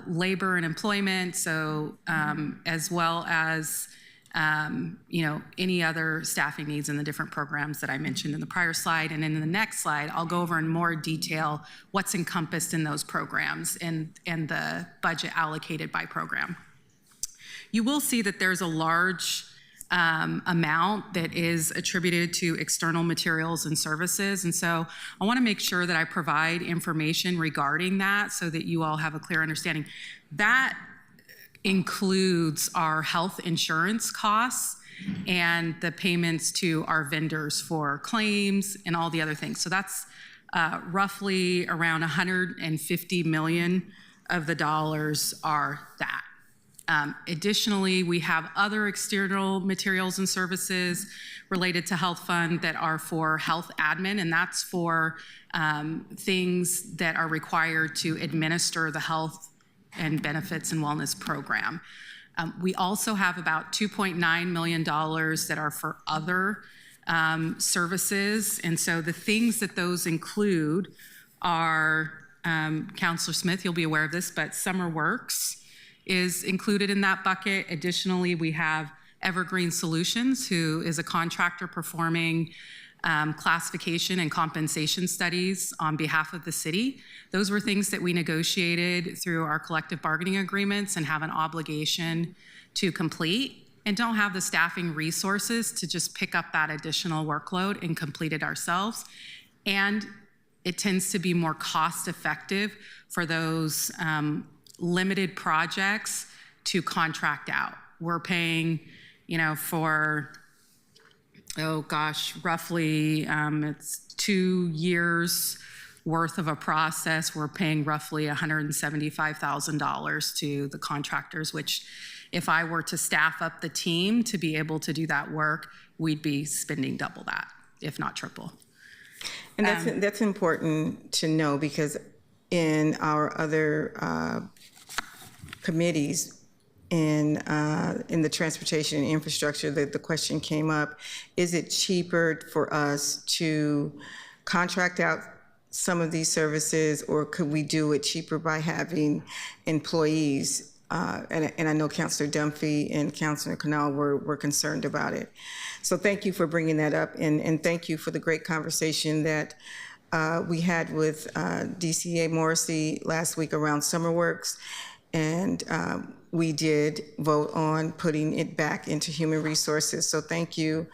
S10: labor and employment, so as well as any other staffing needs in the different programs that I mentioned in the prior slide. And in the next slide, I'll go over in more detail what's encompassed in those programs and the budget allocated by program. You will see that there's a large amount that is attributed to external materials and services. And so I want to make sure that I provide information regarding that so that you all have a clear understanding. That includes our health insurance costs and the payments to our vendors for claims and all the other things. So that's roughly around 150 million of the dollars are that. Additionally, we have other external materials and services related to health fund that are for health admin, and that's for things that are required to administer the health and benefits and wellness program. We also have about $2.9 million that are for other services, and so the things that those include are, Councilor Smith, you'll be aware of this, but Summer Works is included in that bucket. Additionally, we have Evergreen Solutions, who is a contractor performing classification and compensation studies on behalf of the city. Those were things that we negotiated through our collective bargaining agreements and have an obligation to complete, and don't have the staffing resources to just pick up that additional workload and complete it ourselves. And it tends to be more cost effective for those limited projects to contract out. We're paying, for, roughly it's 2 years worth of a process. We're paying roughly $175,000 to the contractors, which if I were to staff up the team to be able to do that work, we'd be spending double that, if not triple.
S1: And that's important to know, because in our other committees in the transportation and infrastructure, the question came up, is it cheaper for us to contract out some of these services, or could we do it cheaper by having employees? And I know Councilor Dunphy and Councilor Canal were concerned about it. So thank you for bringing that up, and thank you for the great conversation that we had with DCA Morrissey last week around SummerWorks, and we did vote on putting it back into human resources. So thank you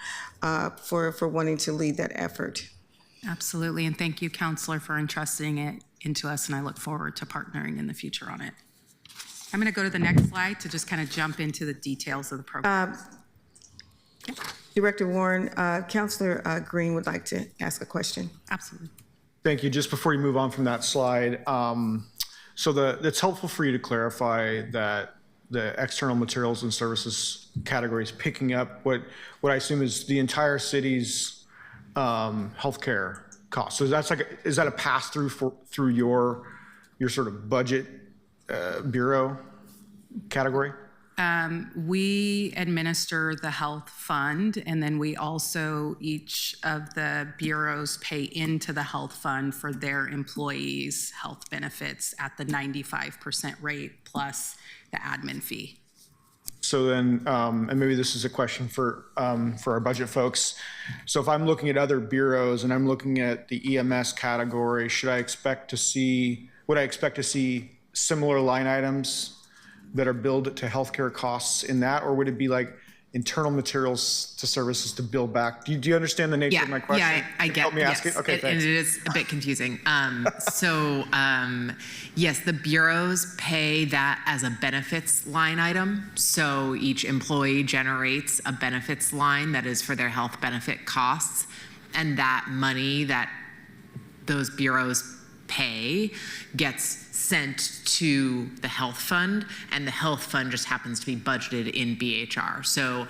S1: for wanting to lead that effort.
S10: Absolutely, and thank you, Counselor, for entrusting it into us, and I look forward to partnering in the future on it. I'm going to go to the next slide to just kind of jump into the details of the program.
S1: Director Warren, Councilor Green would like to ask a question.
S10: Absolutely.
S7: Thank you. Just before you move on from that slide, so it's helpful for you to clarify that the external materials and services category is picking up what I assume is the entire city's healthcare costs. So is that a pass through through your sort of budget bureau category?
S10: We administer the health fund, and then we also, each of the bureaus pay into the health fund for their employees' health benefits at the 95% rate plus the admin fee.
S7: So then, and maybe this is a question for our budget folks. So if I'm looking at other bureaus and I'm looking at the EMS category, would I expect to see similar line items that are billed to healthcare costs in that, or would it be like internal materials to services to bill back? Do you understand the nature of my question?
S12: Yeah, I get.
S7: Help me ask
S12: yes.
S7: it. Okay, thanks.
S12: It is a bit confusing. Yes, the bureaus pay that as a benefits line item. So each employee generates a benefits line that is for their health benefit costs, and that money that those bureaus pay gets sent to the health fund, and the health fund just happens to be budgeted in BHR. So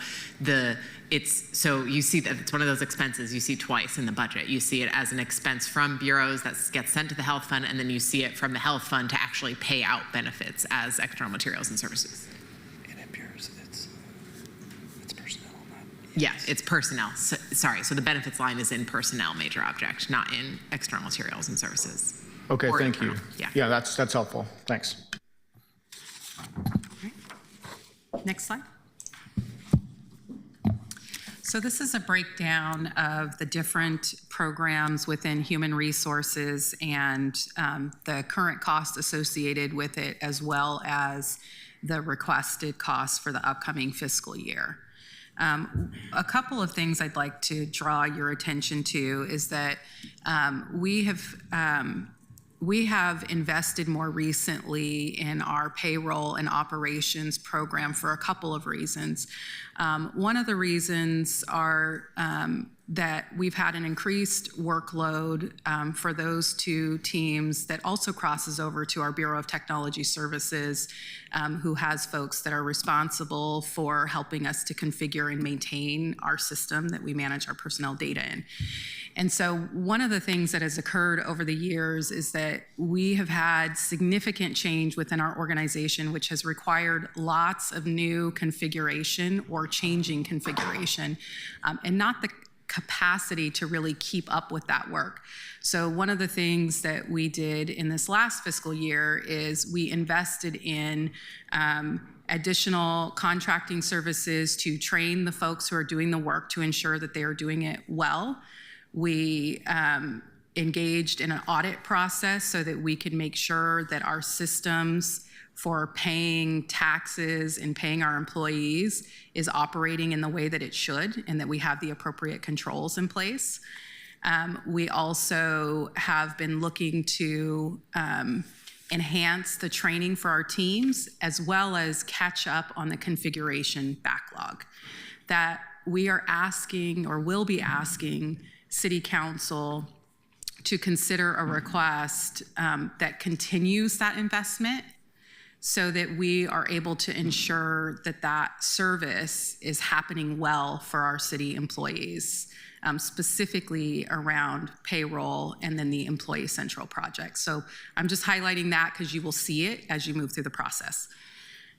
S12: you see that it's one of those expenses you see twice in the budget. You see it as an expense from bureaus that gets sent to the health fund, and then you see it from the health fund to actually pay out benefits as external materials and services.
S8: And it appears it's personnel, not.
S12: Yeah, it's personnel. So the benefits line is in personnel major object, not in external materials and services.
S7: Okay,
S12: Or
S7: thank you.
S12: internal, yeah.
S7: Yeah, that's helpful. Thanks.
S10: Next slide. So this is a breakdown of the different programs within human resources and the current cost associated with it, as well as the requested costs for the upcoming fiscal year. A couple of things I'd like to draw your attention to is that we have invested more recently in our payroll and operations program for a couple of reasons. One of the reasons are that we've had an increased workload for those two teams that also crosses over to our Bureau of Technology Services, who has folks that are responsible for helping us to configure and maintain our system that we manage our personnel data in. And so one of the things that has occurred over the years is that we have had significant change within our organization, which has required lots of new configuration or changing configuration, and not the capacity to really keep up with that work. So one of the things that we did in this last fiscal year is we invested in additional contracting services to train the folks who are doing the work to ensure that they are doing it well. We engaged in an audit process so that we could make sure that our systems for paying taxes and paying our employees is operating in the way that it should, and that we have the appropriate controls in place. We also have been looking to enhance the training for our teams, as well as catch up on the configuration backlog that we are asking, or will be asking, City Council to consider a request that continues that investment so that we are able to ensure that that service is happening well for our city employees, specifically around payroll and then the Employee Central project. So I'm just highlighting that because you will see it as you move through the process.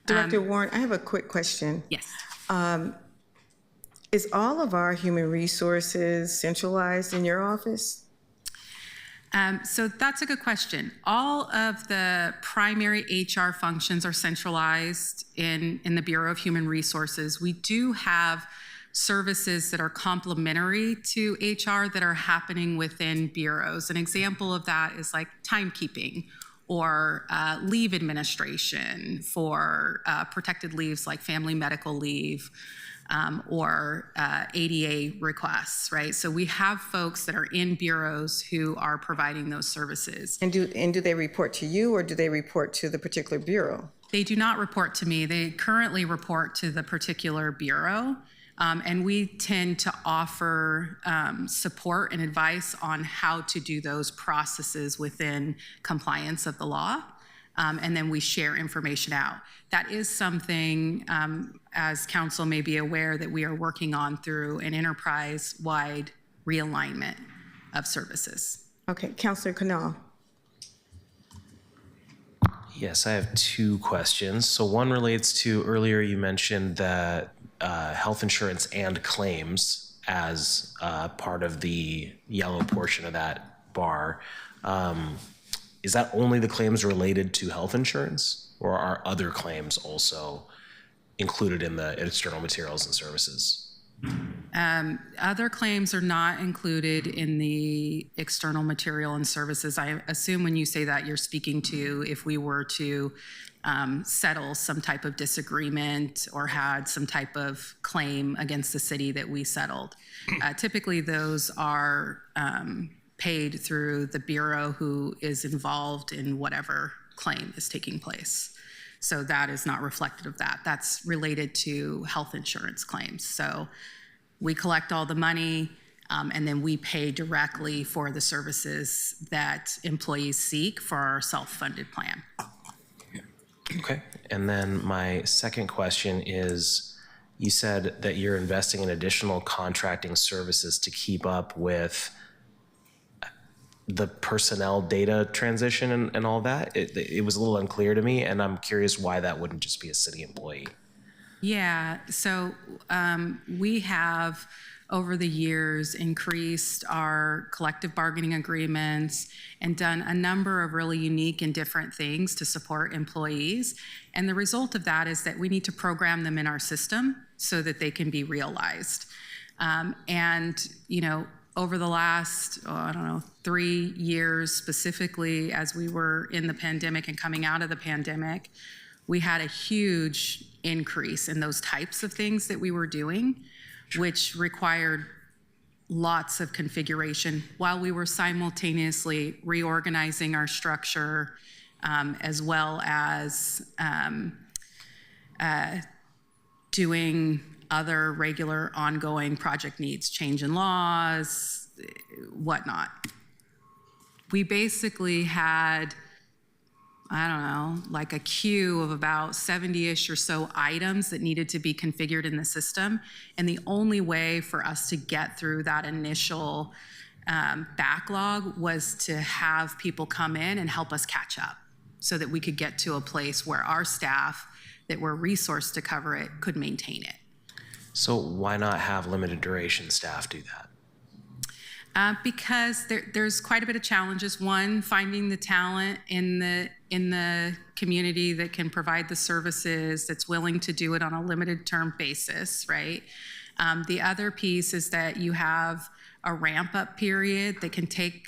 S1: Director Warren, I have a quick question.
S10: Yes.
S1: Is all of our human resources centralized in your office?
S10: So that's a good question. All of the primary HR functions are centralized in the Bureau of Human Resources. We do have services that are complementary to HR that are happening within bureaus. An example of that is like timekeeping or leave administration for protected leaves like family medical leave. Or ADA requests, right? So we have folks that are in bureaus who are providing those services.
S1: And do they report to you, or do they report to the particular bureau?
S10: They do not report to me. They currently report to the particular bureau. And we tend to offer support and advice on how to do those processes within compliance of the law. And then we share information out. That is something, as council may be aware, that we are working on through an enterprise-wide realignment of services.
S1: Okay, Councilor Canal.
S8: Yes, I have two questions. So one relates to earlier you mentioned that health insurance and claims as part of the yellow portion of that bar. Is that only the claims related to health insurance, or are other claims also included in the external materials and services?
S10: Other claims are not included in the external material and services. I assume when you say that, you're speaking to if we were to settle some type of disagreement or had some type of claim against the city that we settled. Typically, those are paid through the bureau who is involved in whatever claim is taking place. So that is not reflective of that. That's related to health insurance claims. So we collect all the money and then we pay directly for the services that employees seek for our self-funded plan.
S8: Okay. And then my second question is, you said that you're investing in additional contracting services to keep up with the personnel data transition and all that. It was a little unclear to me, and I'm curious why that wouldn't just be a city employee.
S10: Yeah, so we have over the years increased our collective bargaining agreements and done a number of really unique and different things to support employees. And the result of that is that we need to program them in our system so that they can be realized. And, you know, over the last, 3 years specifically, as we were in the pandemic and coming out of the pandemic, we had a huge increase in those types of things that we were doing, which required lots of configuration while we were simultaneously reorganizing our structure, as well as doing other regular ongoing project needs, change in laws, whatnot. We basically had, like a queue of about 70-ish or so items that needed to be configured in the system. And the only way for us to get through that initial backlog was to have people come in and help us catch up so that we could get to a place where our staff that were resourced to cover it could maintain it.
S8: So why not have limited duration staff do that?
S10: Because there's quite a bit of challenges. One, finding the talent in the community that can provide the services, that's willing to do it on a limited term basis, right? The other piece is that you have a ramp up period that can take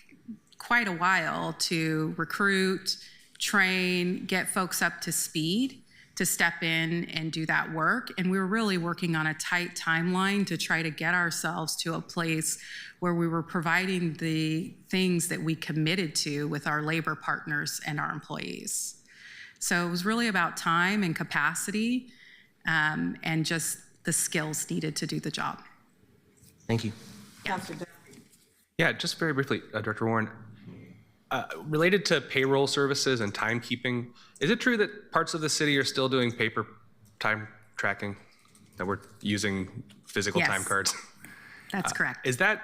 S10: quite a while to recruit, train, get folks up to speed to step in and do that work. And we were really working on a tight timeline to try to get ourselves to a place where we were providing the things that we committed to with our labor partners and our employees. So it was really about time and capacity, and just the skills needed to do the job.
S8: Thank you.
S5: Yeah, just very briefly, Director Warren. Related to payroll services and timekeeping, is it true that parts of the city are still doing paper time tracking, that we're using physical
S3: Yes.
S5: time cards?
S3: That's correct.
S5: Is that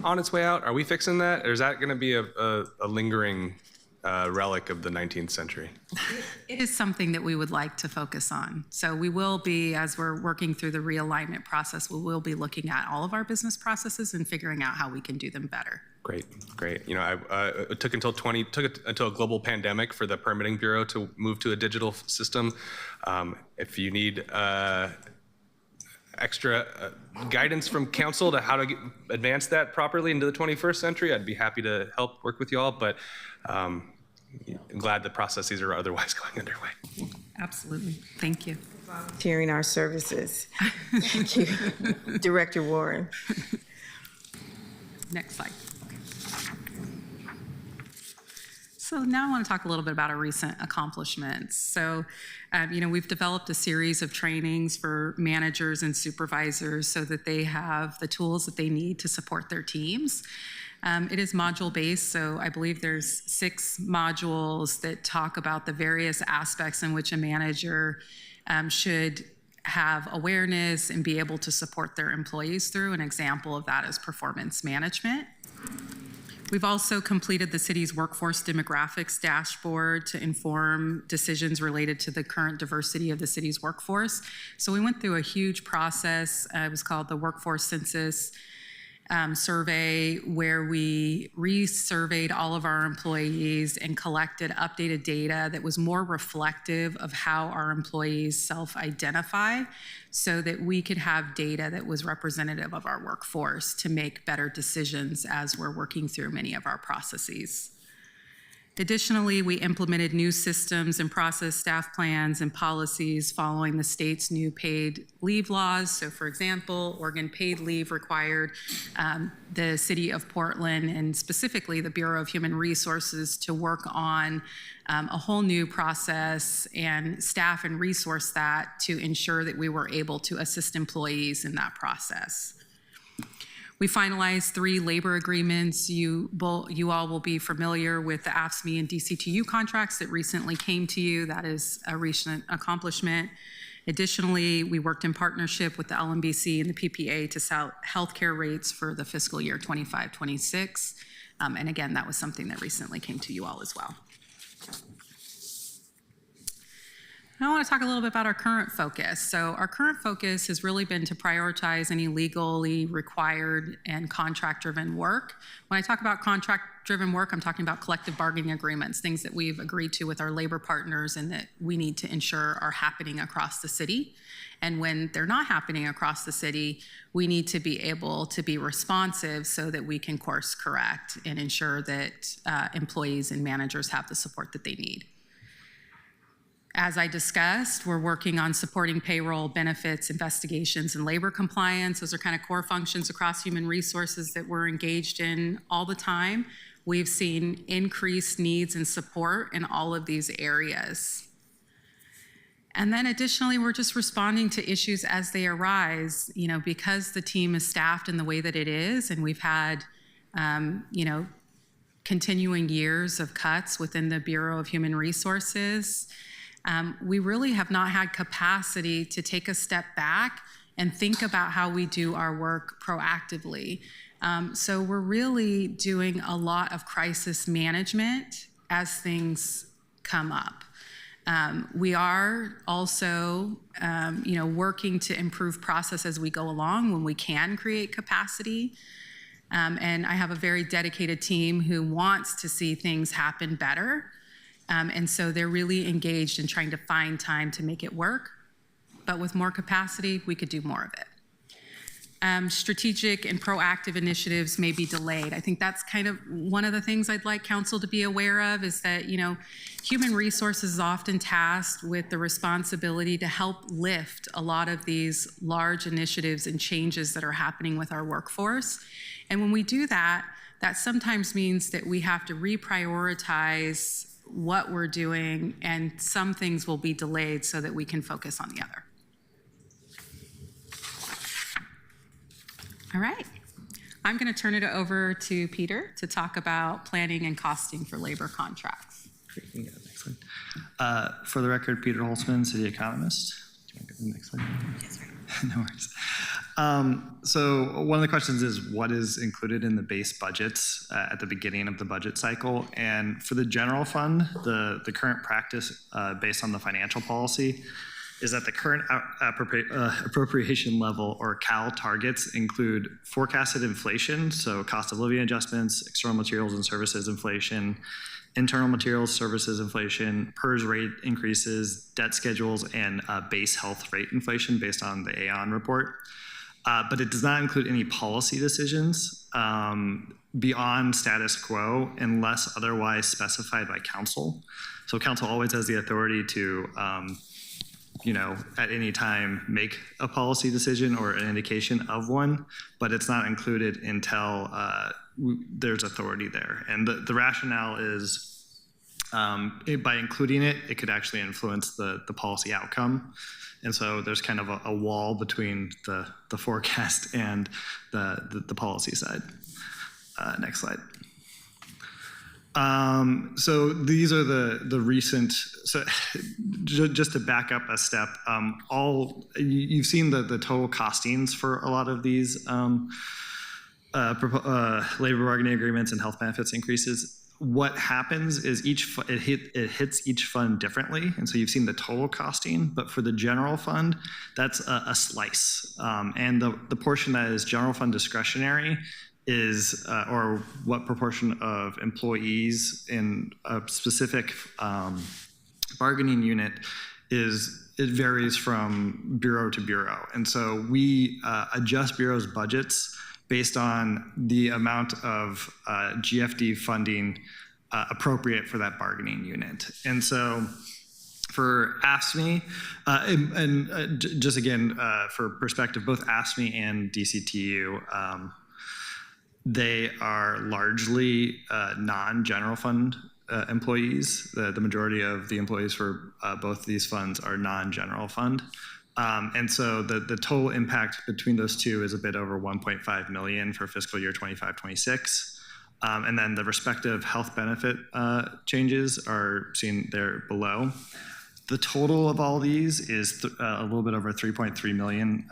S5: on its way out? Are we fixing that? Or is that going to be a lingering relic of the 19th century?
S10: It is something that we would like to focus on. So we will be, as we're working through the realignment process, we will be looking at all of our business processes and figuring out how we can do them better.
S5: Great, great. You know, it took until a global pandemic for the permitting bureau to move to a digital system. If you need extra guidance from council to how to advance that properly into the 21st century, I'd be happy to help work with you all. But I'm glad the processes are otherwise going underway.
S10: Absolutely. Thank you.
S1: Volunteering our services. Thank you. Director Warren.
S10: Next slide. So now I want to talk a little bit about our recent accomplishments. So, we've developed a series of trainings for managers and supervisors so that they have the tools that they need to support their teams. It is module-based, so I believe there's 6 modules that talk about the various aspects in which a manager should have awareness and be able to support their employees through. An example of that is performance management. We've also completed the city's workforce demographics dashboard to inform decisions related to the current diversity of the city's workforce. So we went through a huge process. It was called the Workforce Census survey, where we resurveyed all of our employees and collected updated data that was more reflective of how our employees self-identify, so that we could have data that was representative of our workforce to make better decisions as we're working through many of our processes. Additionally, we implemented new systems and process staff plans and policies following the state's new paid leave laws. So for example, Oregon paid leave required the city of Portland, and specifically the Bureau of Human Resources, to work on a whole new process and staff and resource that to ensure that we were able to assist employees in that process. We finalized 3 labor agreements. You all will be familiar with the AFSCME and DCTU contracts that recently came to you. That is a recent accomplishment. Additionally, we worked in partnership with the LMBC and the PPA to set healthcare rates for the fiscal year 25-26. And again, that was something that recently came to you all as well. I want to talk a little bit about our current focus. So our current focus has really been to prioritize any legally required and contract-driven work. When I talk about contract-driven work, I'm talking about collective bargaining agreements, things that we've agreed to with our labor partners and that we need to ensure are happening across the city. And when they're not happening across the city, we need to be able to be responsive so that we can course correct and ensure that employees and managers have the support that they need. As I discussed, we're working on supporting payroll, benefits, investigations, and labor compliance. Those are kind of core functions across human resources that we're engaged in all the time. We've seen increased needs and support in all of these areas. And then additionally, we're just responding to issues as they arise, because the team is staffed in the way that it is, and we've had, continuing years of cuts within the Bureau of Human Resources. We really have not had capacity to take a step back and think about how we do our work proactively. So we're really doing a lot of crisis management as things come up. We are also, working to improve process as we go along when we can create capacity. And I have a very dedicated team who wants to see things happen better. And so they're really engaged in trying to find time to make it work. But with more capacity, we could do more of it. Strategic and proactive initiatives may be delayed. I think that's kind of one of the things I'd like council to be aware of, is that, human resources is often tasked with the responsibility to help lift a lot of these large initiatives and changes that are happening with our workforce. And when we do that, that sometimes means that we have to reprioritize what we're doing, and some things will be delayed so that we can focus on the other. All right. I'm going to turn it over to Peter to talk about planning and costing for labor contracts.
S11: Great, you can go to the next slide. For the record, Peter Holtzman, city economist. Do you want to go to the next slide? Yes, sir. No worries. So one of the questions is what is included in the base budgets at the beginning of the budget cycle? And for the general fund, the current practice based on the financial policy is that the current appropriation level, or CAL targets, include forecasted inflation, so cost of living adjustments, external materials and services inflation, internal materials services inflation, PERS rate increases, debt schedules, and base health rate inflation based on the Aon report. But it does not include any policy decisions beyond status quo unless otherwise specified by council. So council always has the authority to at any time make a policy decision or an indication of one, but it's not included until there's authority there. And the rationale is by including it, it could actually influence the policy outcome. And so there's kind of a wall between the forecast and the policy side. Next slide. So these are the recent, so just to back up a step, you've seen the total costings for a lot of these labor bargaining agreements and health benefits increases. What happens is it hits each fund differently, and so you've seen the total costing, but for the general fund, that's a slice. And the portion that is general fund discretionary is, or what proportion of employees in a specific bargaining unit is, it varies from bureau to bureau. And so we adjust bureaus' budgets based on the amount of GFD funding appropriate for that bargaining unit. And so for AFSCME, just again, for perspective, both AFSCME and DCTU, they are largely non-general fund employees. The majority of the employees for both of these funds are non-general fund. And so the total impact between those two is a bit over 1.5 million for fiscal year 25-26. And then the respective health benefit changes are seen there below. The total of all these is a little bit over $3.3 million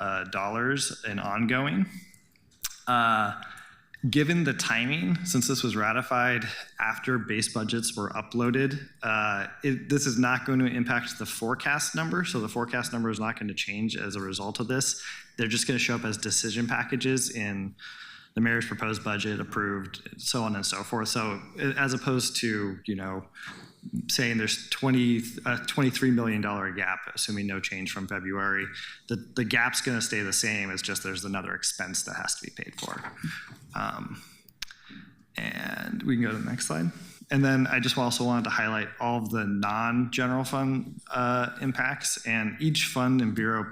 S11: in ongoing. Given the timing, since this was ratified after base budgets were uploaded, this is not going to impact the forecast number. So the forecast number is not going to change as a result of this. They're just going to show up as decision packages in the mayor's proposed budget, approved, so on and so forth. So as opposed to, saying there's $23 million gap, assuming no change from February, the gap's going to stay the same. It's just there's another expense that has to be paid for. And we can go to the next slide. And then I just also wanted to highlight all of the non-general fund impacts, and each fund and bureau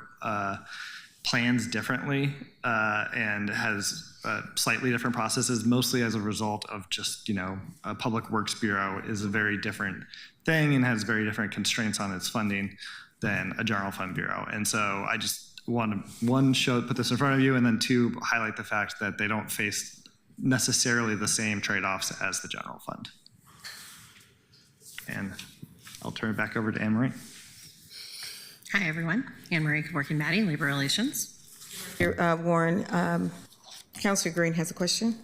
S11: plans differently and has slightly different processes, mostly as a result of just, a public works bureau is a very different thing and has very different constraints on its funding than a general fund bureau. And so I just want to, one, put this in front of you, and then two, highlight the fact that they don't face necessarily the same trade-offs as the general fund. And I'll turn it back over to Anne Marie.
S13: Hi, everyone. Anne Marie Kevorkian-Matty, Labor Relations.
S1: Warren, Councilor Green has a question.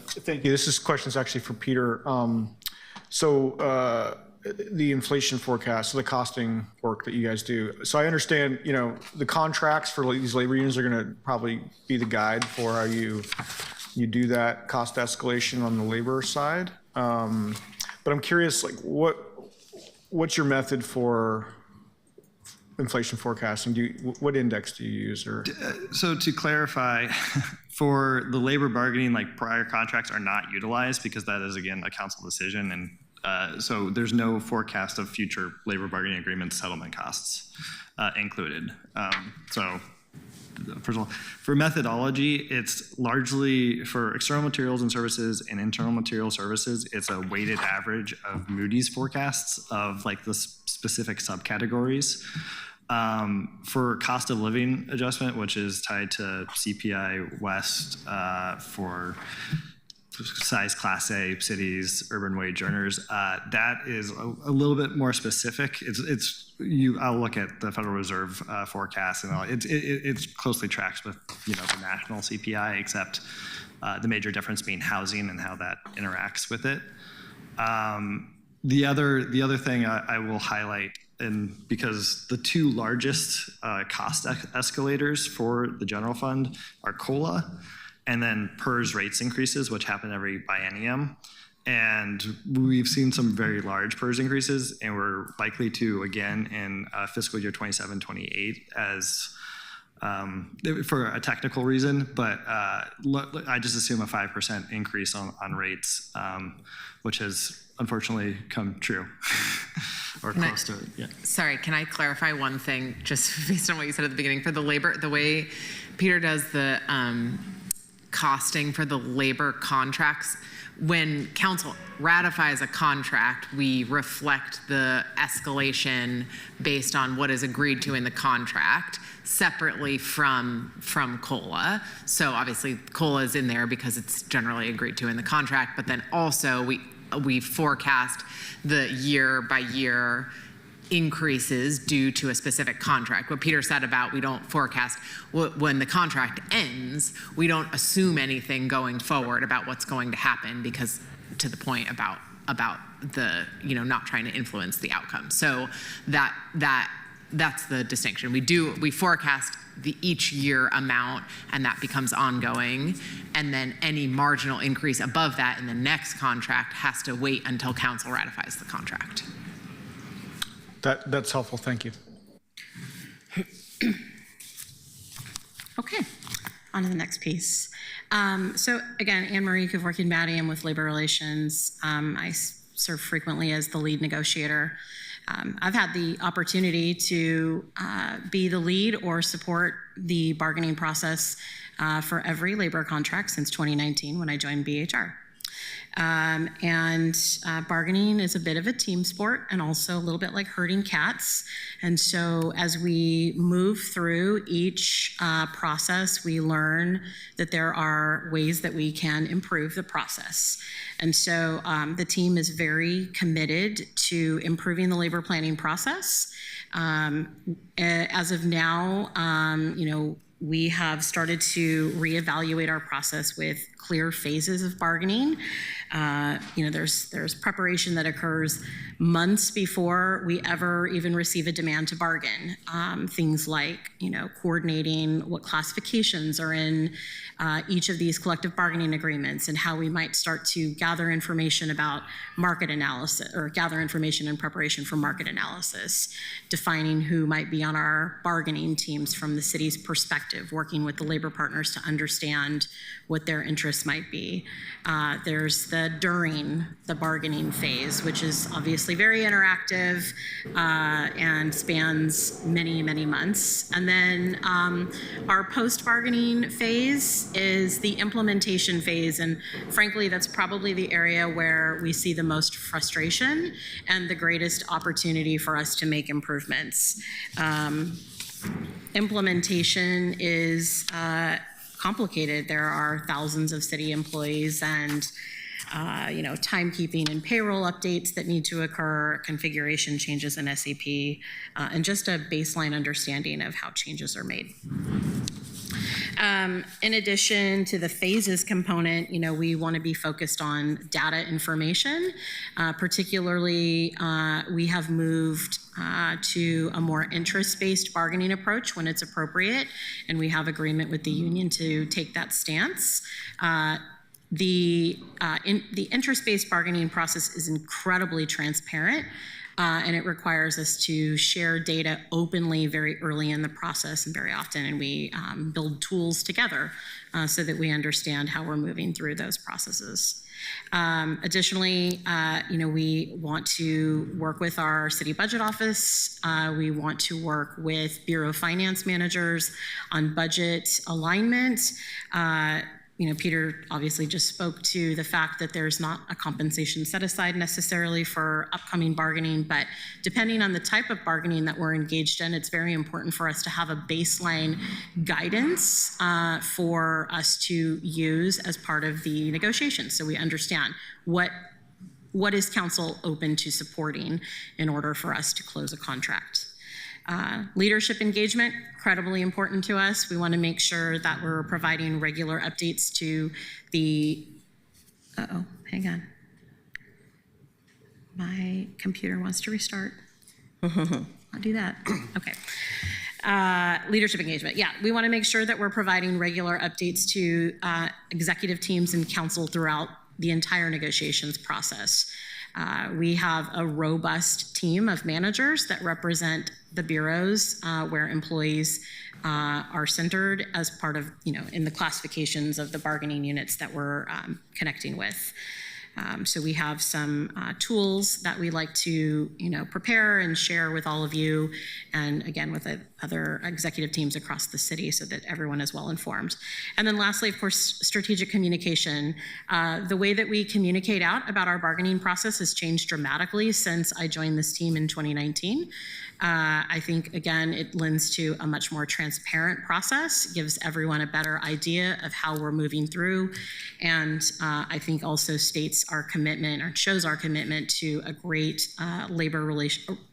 S7: Thank you. This question's actually for Peter. The inflation forecast, so the costing work that you guys do. So I understand, the contracts for these labor unions are going to probably be the guide for how you do that cost escalation on the labor side. But I'm curious, what's your method for inflation forecasting? What index do you use? Or
S11: so to clarify, for the labor bargaining, prior contracts are not utilized because that is, again, a council decision, and so there's no forecast of future labor bargaining agreement settlement costs included. So first of all, for methodology, it's largely for external materials and services and internal material services. It's a weighted average of Moody's forecasts of the specific subcategories. For cost of living adjustment, which is tied to CPI West for size Class A cities, urban wage earners, that is a little bit more specific. I'll look at the Federal Reserve forecast, and it closely tracks with the national CPI, except the major difference being housing and how that interacts with it. The other thing I will highlight, and because the two largest cost escalators for the general fund are COLA and then PERS rates increases, which happen every biennium. And we've seen some very large PERS increases, and we're likely to again in fiscal year 27-28 as for a technical reason, but I just assume a 5% increase on rates, which has unfortunately come true or close to it. Yeah.
S12: Sorry, can I clarify one thing just based on what you said at the beginning? For the labor, the way Peter does the costing for the labor contracts, when council ratifies a contract, we reflect the escalation based on what is agreed to in the contract separately from COLA. So obviously COLA is in there because it's generally agreed to in the contract, but then also we forecast the year by year increases due to a specific contract. What Peter said about we don't forecast, when the contract ends, we don't assume anything going forward about what's going to happen, because to the point about the not trying to influence the outcome. So that's the distinction. We forecast the each year amount, and that becomes ongoing, and then any marginal increase above that in the next contract has to wait until council ratifies the contract.
S7: That's helpful. Thank you.
S13: Okay, on to the next piece. So again, Anne-Marie Kevorkian-Batty, I'm with Labor Relations. I serve frequently as the lead negotiator. I've had the opportunity to be the lead or support the bargaining process for every labor contract since 2019 when I joined BHR. Bargaining is a bit of a team sport and also a little bit like herding cats. And so as we move through each process, we learn that there are ways that we can improve the process. And so the team is very committed to improving the labor planning process. As of now, we have started to reevaluate our process with clear phases of bargaining. There's preparation that occurs months before we ever even receive a demand to bargain. Things like, coordinating what classifications are in each of these collective bargaining agreements and how we might start to gather information about market analysis, or gather information in preparation for market analysis, defining who might be on our bargaining teams from the city's perspective, working with the labor partners to understand what their interests might be. There's the during the bargaining phase, which is obviously very interactive and spans many, many months. And then our post-bargaining phase is the implementation phase. And frankly, that's probably the area where we see the most frustration and the greatest opportunity for us to make improvements. Implementation is complicated. There are thousands of city employees and timekeeping and payroll updates that need to occur, configuration changes in SAP, and just a baseline understanding of how changes are made. In addition to the phases component, we want to be focused on data information. Particularly, we have moved to a more interest-based bargaining approach when it's appropriate, and we have agreement with the union to take that stance. The interest-based bargaining process is incredibly transparent, and it requires us to share data openly very early in the process and very often, and we build tools together so that we understand how we're moving through those processes. Additionally, we want to work with our city budget office. We want to work with Bureau Finance managers on budget alignment. Peter obviously just spoke to the fact that there's not a compensation set aside necessarily for upcoming bargaining, but depending on the type of bargaining that we're engaged in, it's very important for us to have a baseline guidance for us to use as part of the negotiations, so we understand what is council open to supporting in order for us to close a contract. Leadership engagement, incredibly important to us. We want to make sure that we're providing regular updates to the, hang on. My computer wants to restart. I'll do that. Okay. Leadership engagement. Yeah, we want to make sure that we're providing regular updates to executive teams and council throughout the entire negotiations process. We have a robust team of managers that represent the bureaus where employees are centered as part of, in the classifications of the bargaining units that we're connecting with. So we have some tools that we like to, prepare and share with all of you, and again with other executive teams across the city, so that everyone is well informed. And then lastly, of course, strategic communication. The way that we communicate out about our bargaining process has changed dramatically since I joined this team in 2019. I think, again, it lends to a much more transparent process, gives everyone a better idea of how we're moving through, and I think also states our commitment, or shows our commitment to a great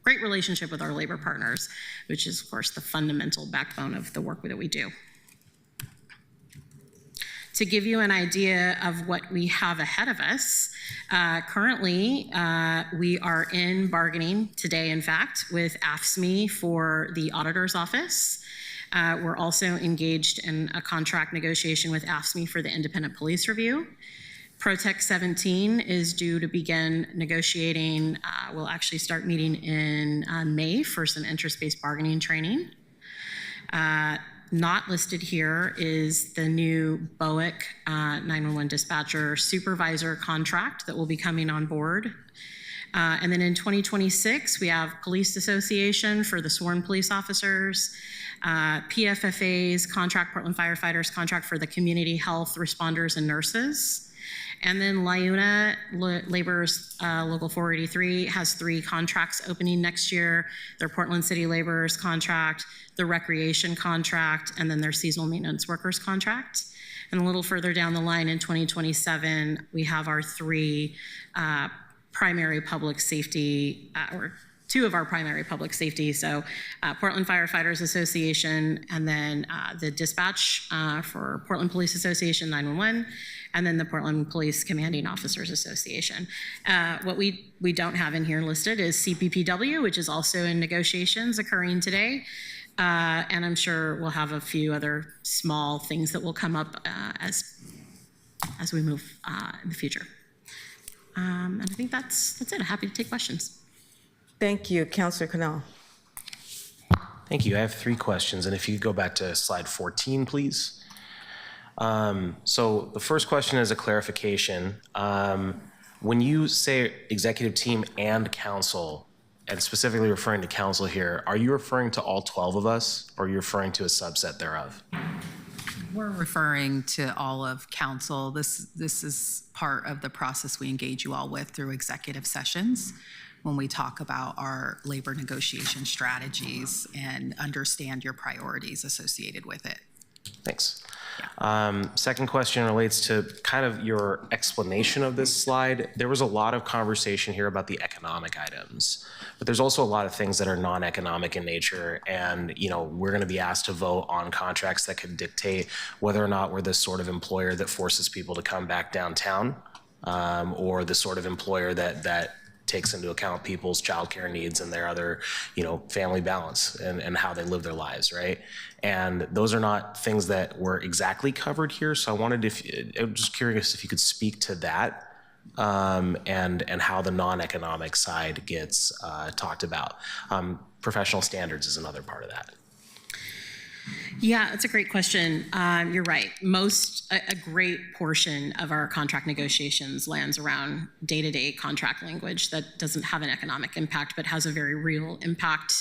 S13: great relationship with our labor partners, which is, of course, the fundamental backbone of the work that we do. To give you an idea of what we have ahead of us, currently we are in bargaining today, in fact, with AFSCME for the auditor's office. We're also engaged in a contract negotiation with AFSCME for the independent police review. Protec 17 is due to begin negotiating. We'll actually start meeting in May for some interest-based bargaining training. Not listed here is the new BOIC 911 dispatcher supervisor contract that will be coming on board. And then in 2026, we have Police Association for the sworn police officers, PFFA's contract, Portland Firefighters contract for the community health responders and nurses. And then LIUNA, Labor's Local 483, has 3 contracts opening next year. Their Portland City Laborers contract, the recreation contract, and then their seasonal maintenance workers contract. And a little further down the line in 2027, we have our 3 primary public safety, or 2 of our primary public safety. So Portland Firefighters Association, and then the dispatch for Portland Police Association 911, and then the Portland Police Commanding Officers Association. What we don't have in here listed is CPPW, which is also in negotiations occurring today. And I'm sure we'll have a few other small things that will come up as we move in the future. And I think that's it. I'm happy to take questions.
S1: Thank you, Councilor Canal.
S8: Thank you. I have 3 questions, and if you could go back to slide 14, please. So the first question is a clarification. When you say executive team and council, and specifically referring to council here, are you referring to all 12 of us, or are you referring to a subset thereof?
S10: We're referring to all of council. This is part of the process we engage you all with through executive sessions when we talk about our labor negotiation strategies and understand your priorities associated with it.
S8: Thanks. Second question relates to kind of your explanation of this slide. There was a lot of conversation here about the economic items, but there's also a lot of things that are non-economic in nature. And, we're going to be asked to vote on contracts that could dictate whether or not we're the sort of employer that forces people to come back downtown, or the sort of employer that takes into account people's childcare needs and their other, family balance and how they live their lives, right? And those are not things that were exactly covered here. So I'm just curious if you could speak to that, and how the non-economic side gets talked about. Professional standards is another part of that.
S13: Yeah, it's a great question. You're right. A great portion of our contract negotiations lands around day-to-day contract language that doesn't have an economic impact, but has a very real impact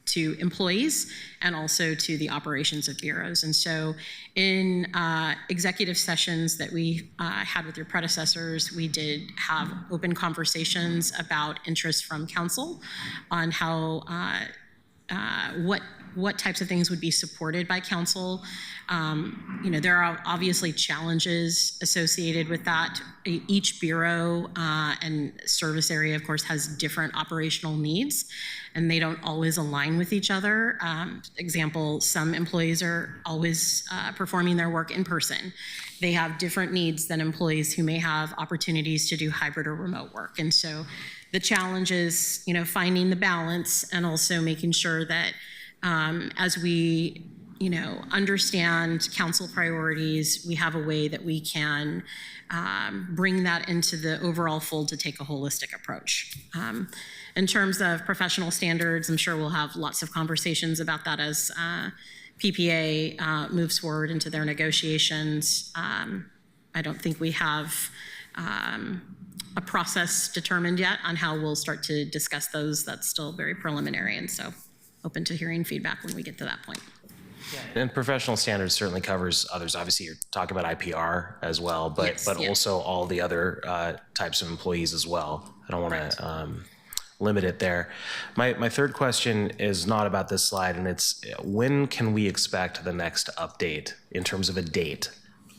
S13: to employees and also to the operations of bureaus. And so in executive sessions that we had with your predecessors, we did have open conversations about interest from council on how what types of things would be supported by council. There are obviously challenges associated with that. Each bureau and service area, of course, has different operational needs, and they don't always align with each other. Example, some employees are always performing their work in person. They have different needs than employees who may have opportunities to do hybrid or remote work. And so the challenge is, finding the balance and also making sure that as we, understand council priorities, we have a way that we can bring that into the overall fold to take a holistic approach. In terms of professional standards, I'm sure we'll have lots of conversations about that as PPA moves forward into their negotiations. I don't think we have a process determined yet on how we'll start to discuss those. That's still very preliminary, and so open to hearing feedback when we get to that point.
S8: And professional standards certainly covers others. Obviously, you're talking about IPR as well, but also all the other types of employees as well. I don't want to limit it there. My third question is not about this slide, and it's when can we expect the next update in terms of a date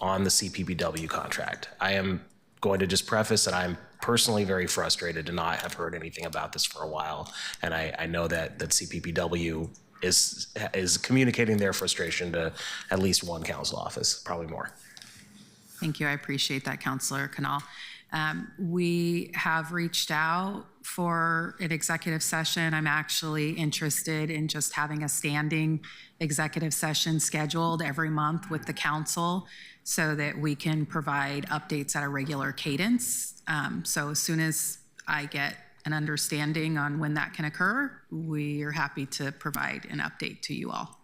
S8: on the CPPW contract? I am going to just preface that I'm personally very frustrated to not have heard anything about this for a while, and I know that CPPW is communicating their frustration to at least one council office, probably more.
S10: Thank you. I appreciate that, Councilor Canal. We have reached out for an executive session. I'm actually interested in just having a standing executive session scheduled every month with the council so that we can provide updates at a regular cadence. So as soon as I get an understanding on when that can occur, we are happy to provide an update to you all.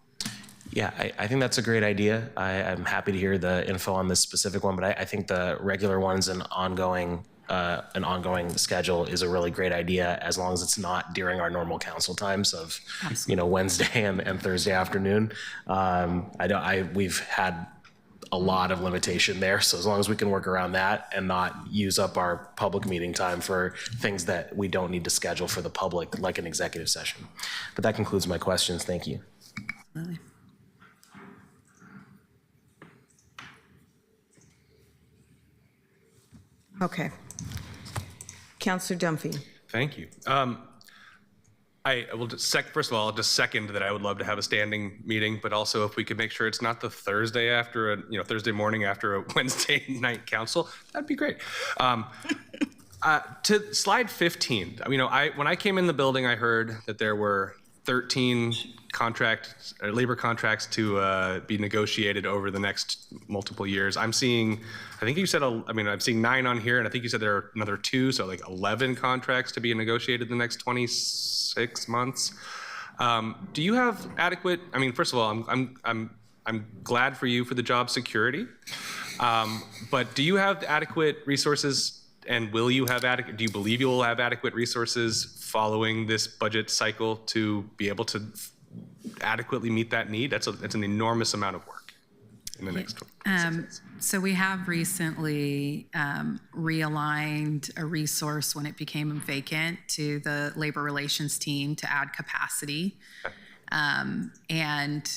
S8: Yeah, I think that's a great idea. I'm happy to hear the info on this specific one, but I think the regular ones and an ongoing schedule is a really great idea, as long as it's not during our normal council times of Wednesday and Thursday afternoon. We've had a lot of limitation there, so as long as we can work around that and not use up our public meeting time for things that we don't need to schedule for the public, like an executive session. But that concludes my questions. Thank you.
S1: Okay. Councilor Dunphy.
S5: Thank you. I will just first of all, I'll just second that I would love to have a standing meeting, but also if we could make sure it's not the Thursday after Thursday morning after a Wednesday night council, that'd be great. To slide 15, when I came in the building, I heard that there were 13 labor contracts to be negotiated over the next multiple years. I'm seeing, I think you said, I'm seeing 9 on here, and I think you said there are another 2, so like 11 contracts to be negotiated the next 26 months. Do you have adequate? First of all, I'm glad for you for the job security, but do you have adequate resources? And will you have do you believe you will have adequate resources following this budget cycle to be able to adequately meet that need? That's an enormous amount of work in the next 12 months.
S10: So we have recently realigned a resource when it became vacant to the labor relations team to add capacity. And,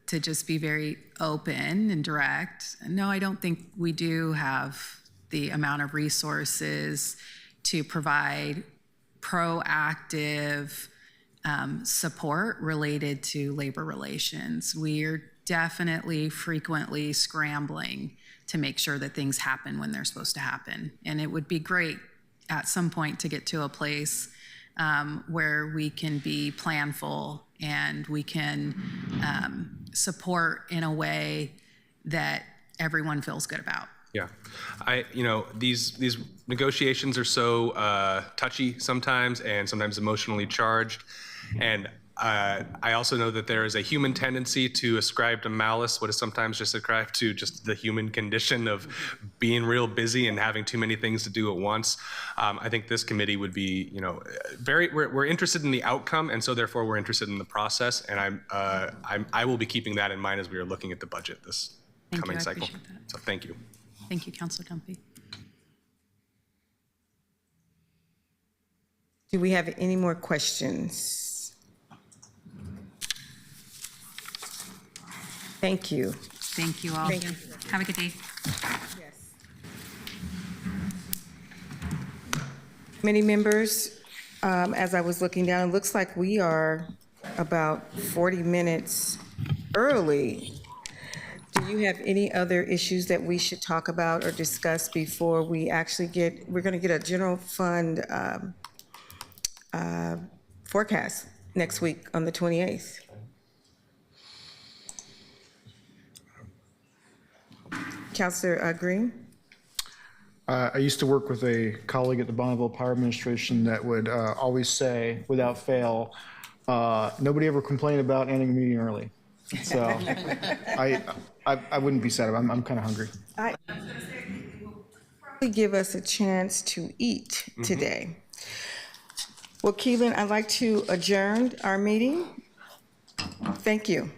S10: to just be very open and direct, no, I don't think we do have the amount of resources to provide proactive support related to labor relations. We're definitely frequently scrambling to make sure that things happen when they're supposed to happen. And it would be great at some point to get to a place where we can be planful and we can support in a way that everyone feels good about.
S5: Yeah, these negotiations are so touchy sometimes, and sometimes emotionally charged. And I also know that there is a human tendency to ascribe to malice what is sometimes just ascribed to just the human condition of being real busy and having too many things to do at once. I think this committee would be, we're interested in the outcome, and so therefore we're interested in the process. And I will be keeping that in mind as we are looking at the budget this coming cycle. So thank you.
S10: Thank you, Councilor Dumpy.
S1: Do we have any more questions? Thank you.
S10: Thank you all.
S1: Thank you.
S10: Have a good day.
S1: Committee members, as I was looking down, it looks like we are about 40 minutes early. Do you have any other issues that we should talk about or discuss before we actually we're going to get a general fund forecast next week on the 28th? Councilor Green?
S7: I used to work with a colleague at the Bonneville Power Administration that would always say, without fail, nobody ever complained about ending a meeting early. So I wouldn't be sad about it. I'm kind of hungry.
S1: Probably give us a chance to eat today. Well, Keelan, I'd like to adjourn our meeting. Thank you.